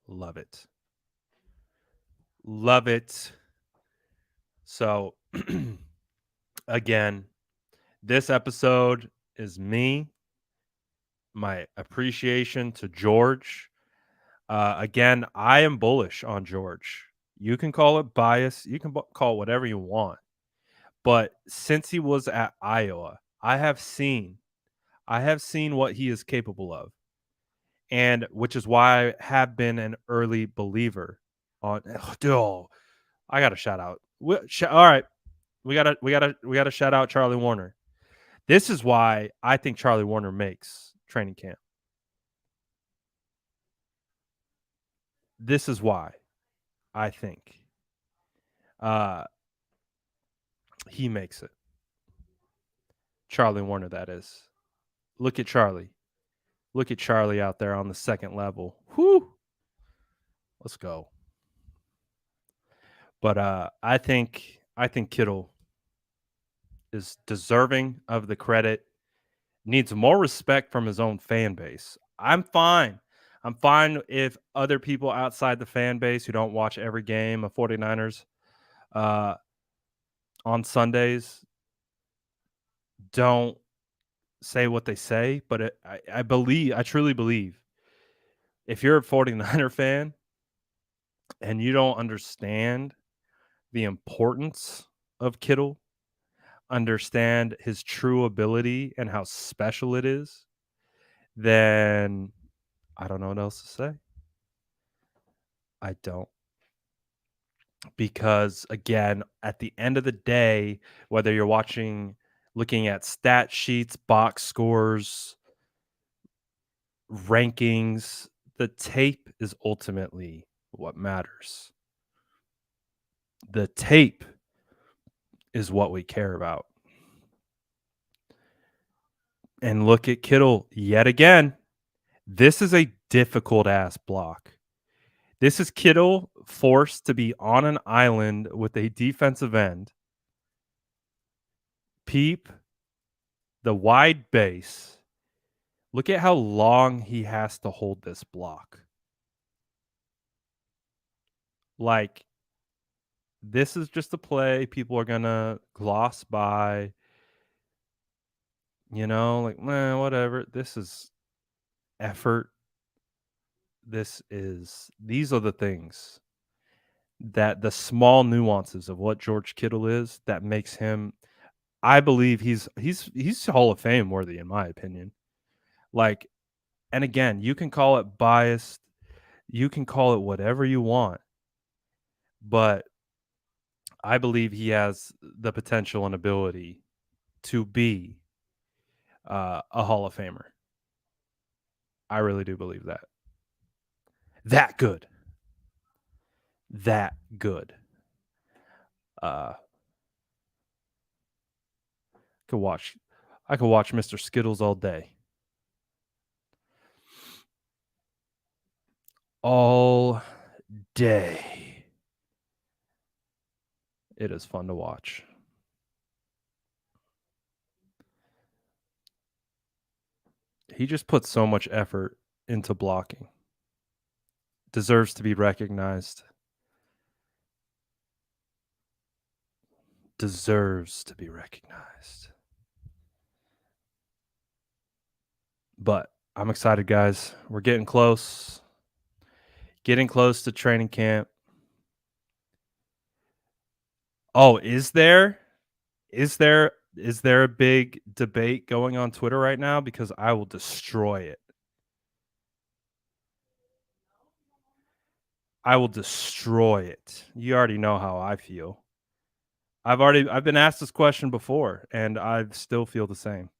Love it. Love it. So, again, this episode is me, my appreciation to George. Again, I am bullish on George. You can call it bias. You can call it whatever you want. But since he was at Iowa, I have seen what he is capable of. And which is why I have been an early believer on oh, I got to shout out. All right. We got to shout out Charlie Warner. This is why I think Charlie Warner makes training camp. This is why I think he makes it. Charlie Warner, that is. Look at Charlie. Look at Charlie out there on the second level. Whoo! Let's go. But I think Kittle is deserving of the credit. Needs more respect from his own fan base. I'm fine. I'm fine if other people outside the fan base who don't watch every game of 49ers uh, on Sundays don't say what they say, but I truly believe if you're a 49er fan and you don't understand the importance of Kittle, understand his true ability and how special it is, then I don't know what else to say. I don't. Because again, at the end of the day, whether you're looking at stat sheets, box scores, rankings, the tape is ultimately what matters. The tape is what we care about. And look at Kittle yet again. This is a difficult ass block. This is Kittle forced to be on an island with a defensive end. Peep the wide base. Look at how long he has to hold this block. Like, this is just a play people are going to gloss by. Like, man, whatever. This is effort. These are the things that the small nuances of what George Kittle is that makes him. I believe he's Hall of Fame worthy, in my opinion. Like, and again, you can call it biased, you can call it whatever you want, but I believe he has the potential and ability to be a Hall of Famer. I really do believe that. That good. That good. Uh, could watch. I could watch Mr. Skittles all day. All day. It is fun to watch. He just puts so much effort into blocking. Deserves to be recognized. Deserves to be recognized. But I'm excited, guys. We're getting close. Getting close to training camp. Oh, is there a big debate going on Twitter right now? Because I will destroy it. I will destroy it. You already know how I feel. I've been asked this question before, and I still feel the same.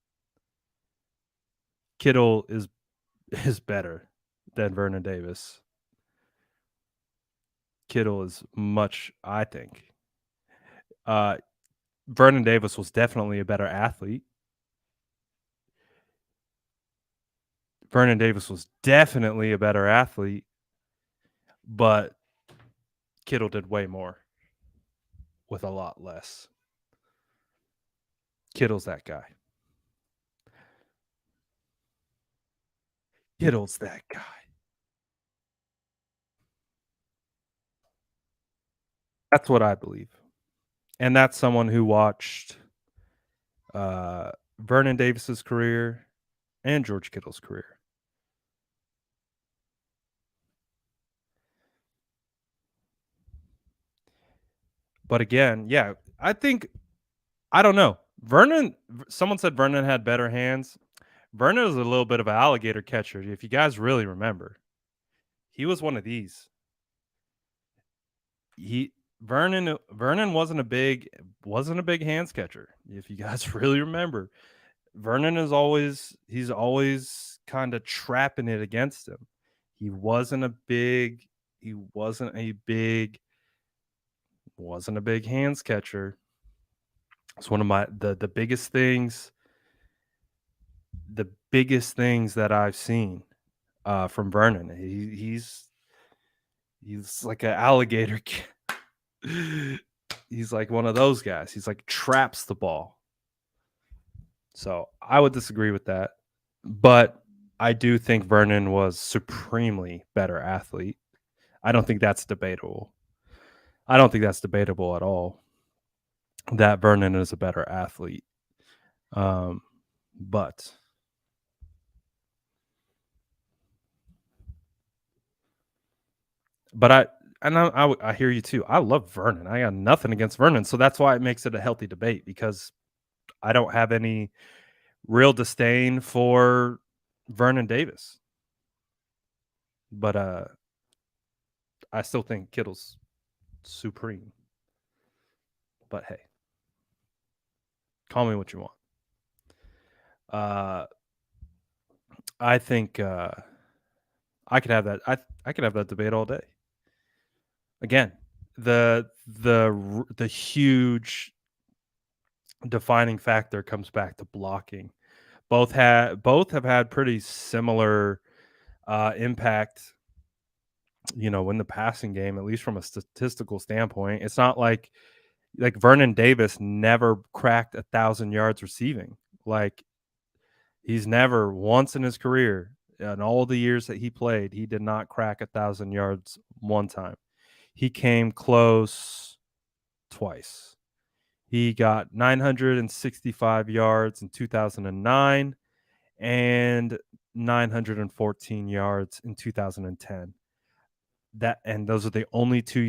Kittle is better than Vernon Davis. Kittle is much, I think. Vernon Davis was definitely a better athlete. Vernon Davis was definitely a better athlete, but Kittle did way more with a lot less. Kittle's that guy. Kittle's that guy. That's what I believe. And that's someone who watched Vernon Davis's career and George Kittle's career. But again, yeah, I don't know. Someone said Vernon had better hands. Vernon is a little bit of an alligator catcher, if you guys really remember. He was one of these. Vernon wasn't a big hands catcher, if you guys really remember. Vernon he's always kind of trapping it against him. He wasn't a big hands catcher. It's one of the biggest things that I've seen from Vernon. He's like an alligator. He's like one of those guys. He's like traps the ball. So I would disagree with that. But I do think Vernon was supremely better athlete. I don't think that's debatable. At all that Vernon is a better athlete. Um, but I hear you too. I love Vernon. I got nothing against Vernon, so that's why it makes it a healthy debate because I don't have any real disdain for Vernon Davis, but I still think Kittle's supreme. But hey, call me what you want. Uh, I think I could have that. I could have that debate all day. Again, the huge defining factor comes back to blocking. Both have had pretty similar impact, in the passing game, at least from a statistical standpoint. It's not like Vernon Davis never cracked 1,000 yards receiving. Like he's never once in his career, in all the years that he played, he did not crack 1,000 yards one time. He came close twice. He got 965 yards in 2009 and 914 yards in 2010. Those are the only 2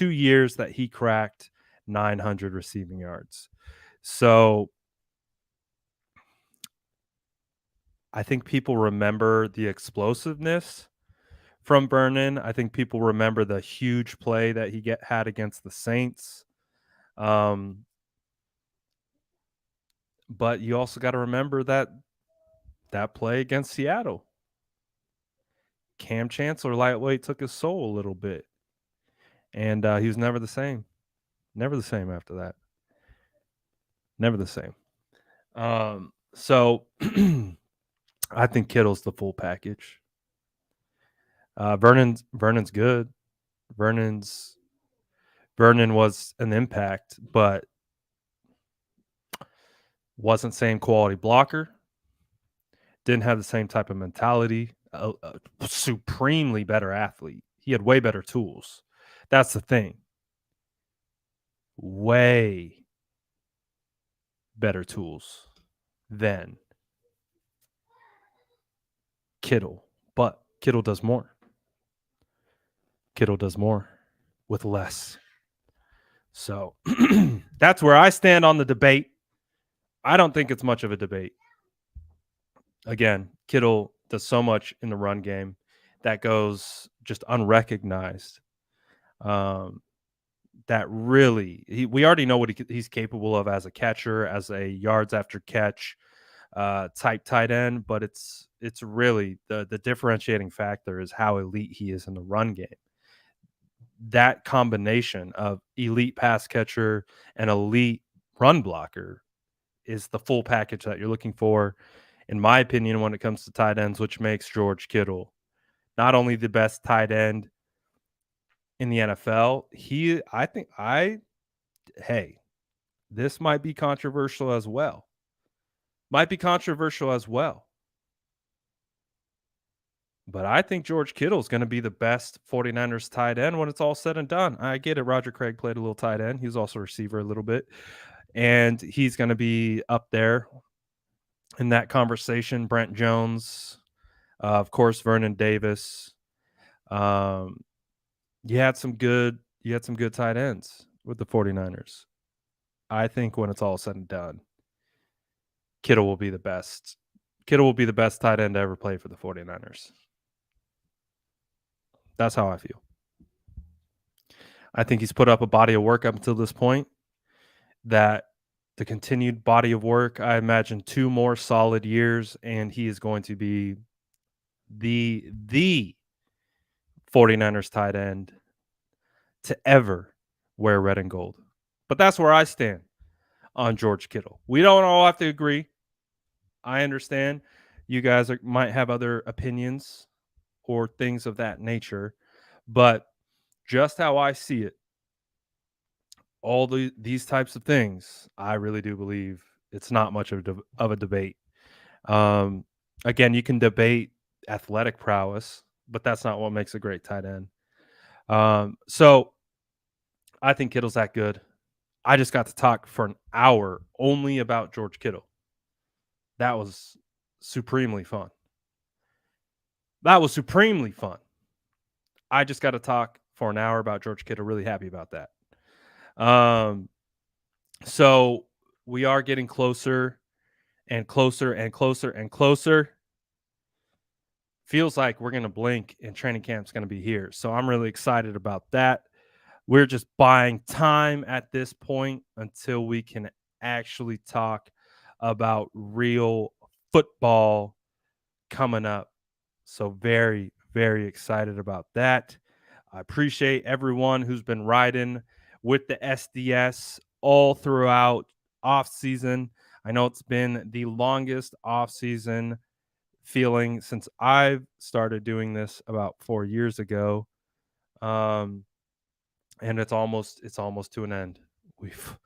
years that he cracked 900 receiving yards. So I think people remember the explosiveness from Vernon. I think people remember the huge play that he had against the Saints. But you also got to remember that play against Seattle. Cam Chancellor lightweight took his soul a little bit, and he was never the same. Never the same after that. Never the same. So I think Kittle's the full package. Vernon's good. Vernon was an impact, but wasn't same quality blocker. Didn't have the same type of mentality. A supremely better athlete. He had way better tools. That's the thing. Way better tools than Kittle. But Kittle does more. Kittle does more with less. So that's where I stand on the debate. I don't think it's much of a debate. Again, Kittle does so much in the run game that goes just unrecognized. That really, we already know what he's capable of as a catcher, as a yards after catch type tight end, but it's really the differentiating factor is how elite he is in the run game. That combination of elite pass catcher and elite run blocker is the full package that you're looking for, in my opinion, when it comes to tight ends, which makes George Kittle not only the best tight end in the NFL, this might be controversial as well. But I think George Kittle is going to be the best 49ers tight end when it's all said and done. I get it. Roger Craig played a little tight end. He was also a receiver a little bit. And he's going to be up there in that conversation. Brent Jones, of course, Vernon Davis. You had some good tight ends with the 49ers. I think when it's all said and done, Kittle will be the best. Kittle will be the best tight end to ever play for the 49ers. That's how I feel. I think he's put up a body of work up until this point that the continued body of work, I imagine 2 more solid years, and he is going to be the 49ers tight end to ever wear red and gold. But that's where I stand on George Kittle. We don't all have to agree. I understand you guys might have other opinions or things of that nature, but just how I see it, all these types of things, I really do believe it's not much of a debate. Again, you can debate athletic prowess, but that's not what makes a great tight end. So I think Kittle's that good. I just got to talk for an hour only about George Kittle. That was supremely fun. That was supremely fun. I just got to talk for an hour about George Kittle. Really happy about that. Um, so we are getting closer and closer and closer and closer. Feels like we're going to blink and training camp's going to be here. So I'm really excited about that. We're just buying time at this point until we can actually talk about real football coming up. So very, very excited about that. I appreciate everyone who's been riding with the SDS all throughout off season. I know it's been the longest off season feeling since I've started doing this about 4 years ago. Um, and it's almost to an end. We've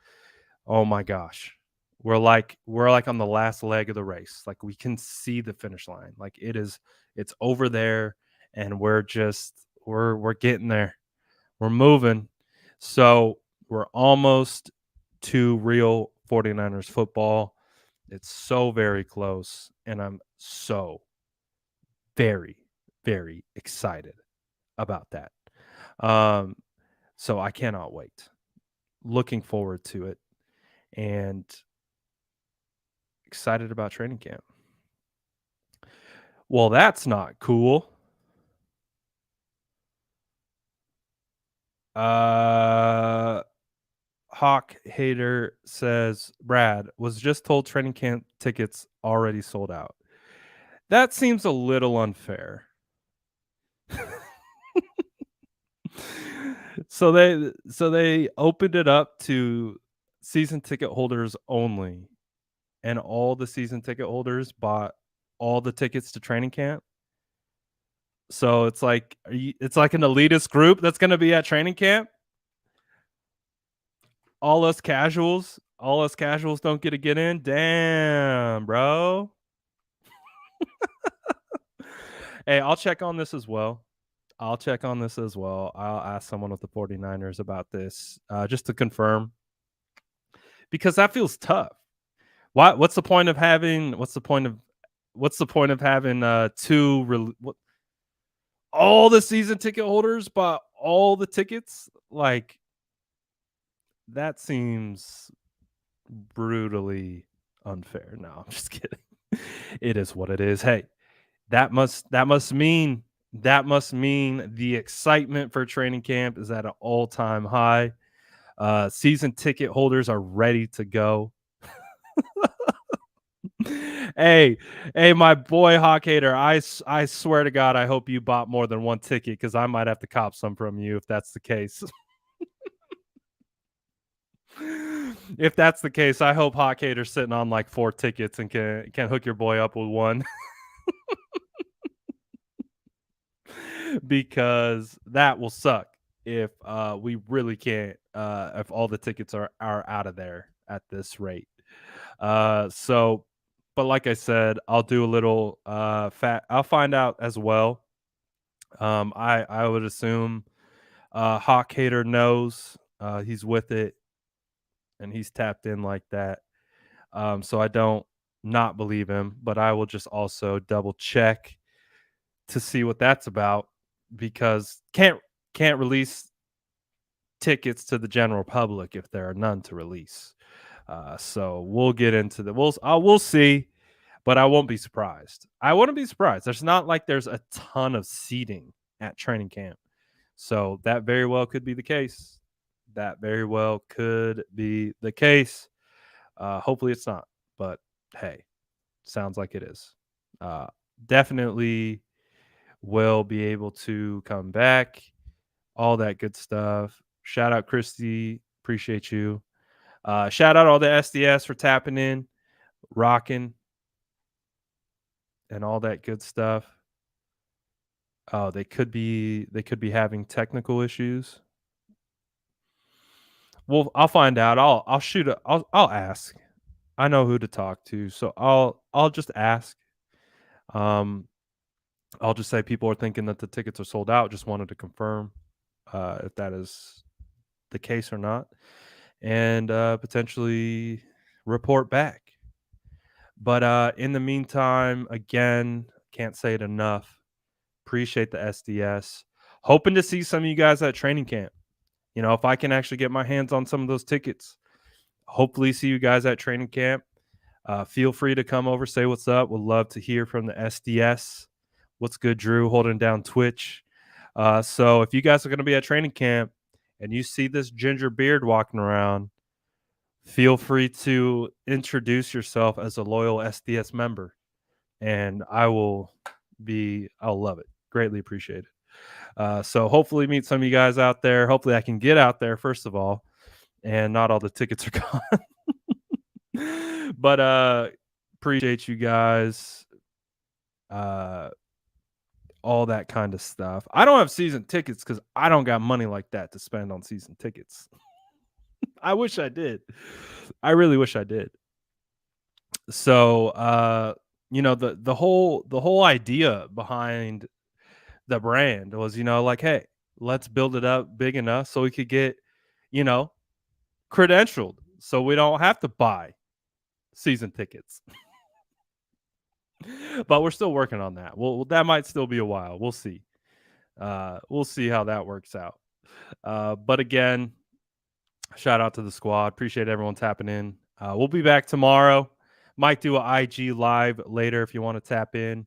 Oh my gosh. We're like on the last leg of the race. Like we can see the finish line. Like it's over there and we're getting there. We're moving. So, we're almost to real 49ers football. It's so very close and I'm so very very excited about that. Um so I cannot wait. Looking forward to it and excited about training camp. Well, that's not cool. Uh, Hawk Hater says, Brad was just told training camp tickets already sold out. That seems a little unfair. So they opened it up to season ticket holders only, and all the season ticket holders bought all the tickets to training camp. So it's like an elitist group that's going to be at training camp. All us casuals don't get in. Damn, bro. Hey, I'll check on this as well. I'll ask someone with the 49ers about this just to confirm because that feels tough. What's the point of having all the season ticket holders bought all the tickets? Like that seems brutally unfair. No, I'm just kidding. It is what it is. Hey, that must mean the excitement for training camp is at an all-time high. Season ticket holders are ready to go. hey, hey, my boy Hawk Hater, I swear to God, I hope you bought more than one ticket because I might have to cop some from you if that's the case. If that's the case, I hope Hawk Hater's sitting on like 4 tickets and can hook your boy up with one. Because that will suck if we really can't if all the tickets are out of there at this rate. So but like I said, I'll do a little I'll find out as well. I would assume Hawk Hater knows he's with it and he's tapped in like that. So I don't not believe him, but I will just also double check to see what that's about because can't release tickets to the general public if there are none to release. So we'll get into we'll see, but I won't be surprised. I wouldn't be surprised. There's not like there's a ton of seating at training camp, so that very well could be the case. That very well could be the case. Hopefully it's not, but hey, sounds like it is. Uh, Definitely will be able to come back. All that good stuff. Shout out Christy, appreciate you. Shout out all the SDS for tapping in, rocking, and all that good stuff. Oh, they could be having technical issues. Well, I'll find out. I'll ask. I know who to talk to, so I'll just ask. Um, I'll just say people are thinking that the tickets are sold out. Just wanted to confirm if that is the case or not. and potentially report back. But in the meantime, again, can't say it enough. Appreciate the SDS. Hoping to see some of you guys at training camp. If I can actually get my hands on some of those tickets, hopefully see you guys at training camp. Feel free to come over, say what's up. Would love to hear from the SDS. What's good, Drew? Holding down Twitch. So if you guys are going to be at training camp and you see this ginger beard walking around, feel free to introduce yourself as a loyal SDS member, and I'll love it. Greatly appreciate it. So hopefully meet some of you guys out there. Hopefully I can get out there, first of all, and not all the tickets are gone. But appreciate you guys. All that kind of stuff. I don't have season tickets because I don't got money like that to spend on season tickets. I wish I did. I really wish I did. So the whole idea behind the brand was, like, hey, let's build it up big enough so we could get, credentialed, so we don't have to buy season tickets. But we're still working on that. Well, that might still be a while. We'll see. We'll see how that works out. But again, shout out to the squad. Appreciate everyone tapping in. We'll be back tomorrow. Might do an IG live later if you want to tap in.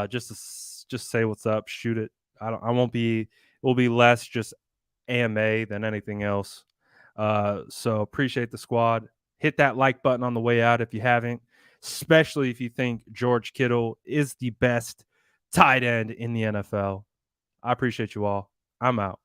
Just say what's up. Shoot it. I won't be. It will be less just AMA than anything else. So appreciate the squad. Hit that like button on the way out if you haven't, especially if you think George Kittle is the best tight end in the NFL. I appreciate you all. I'm out.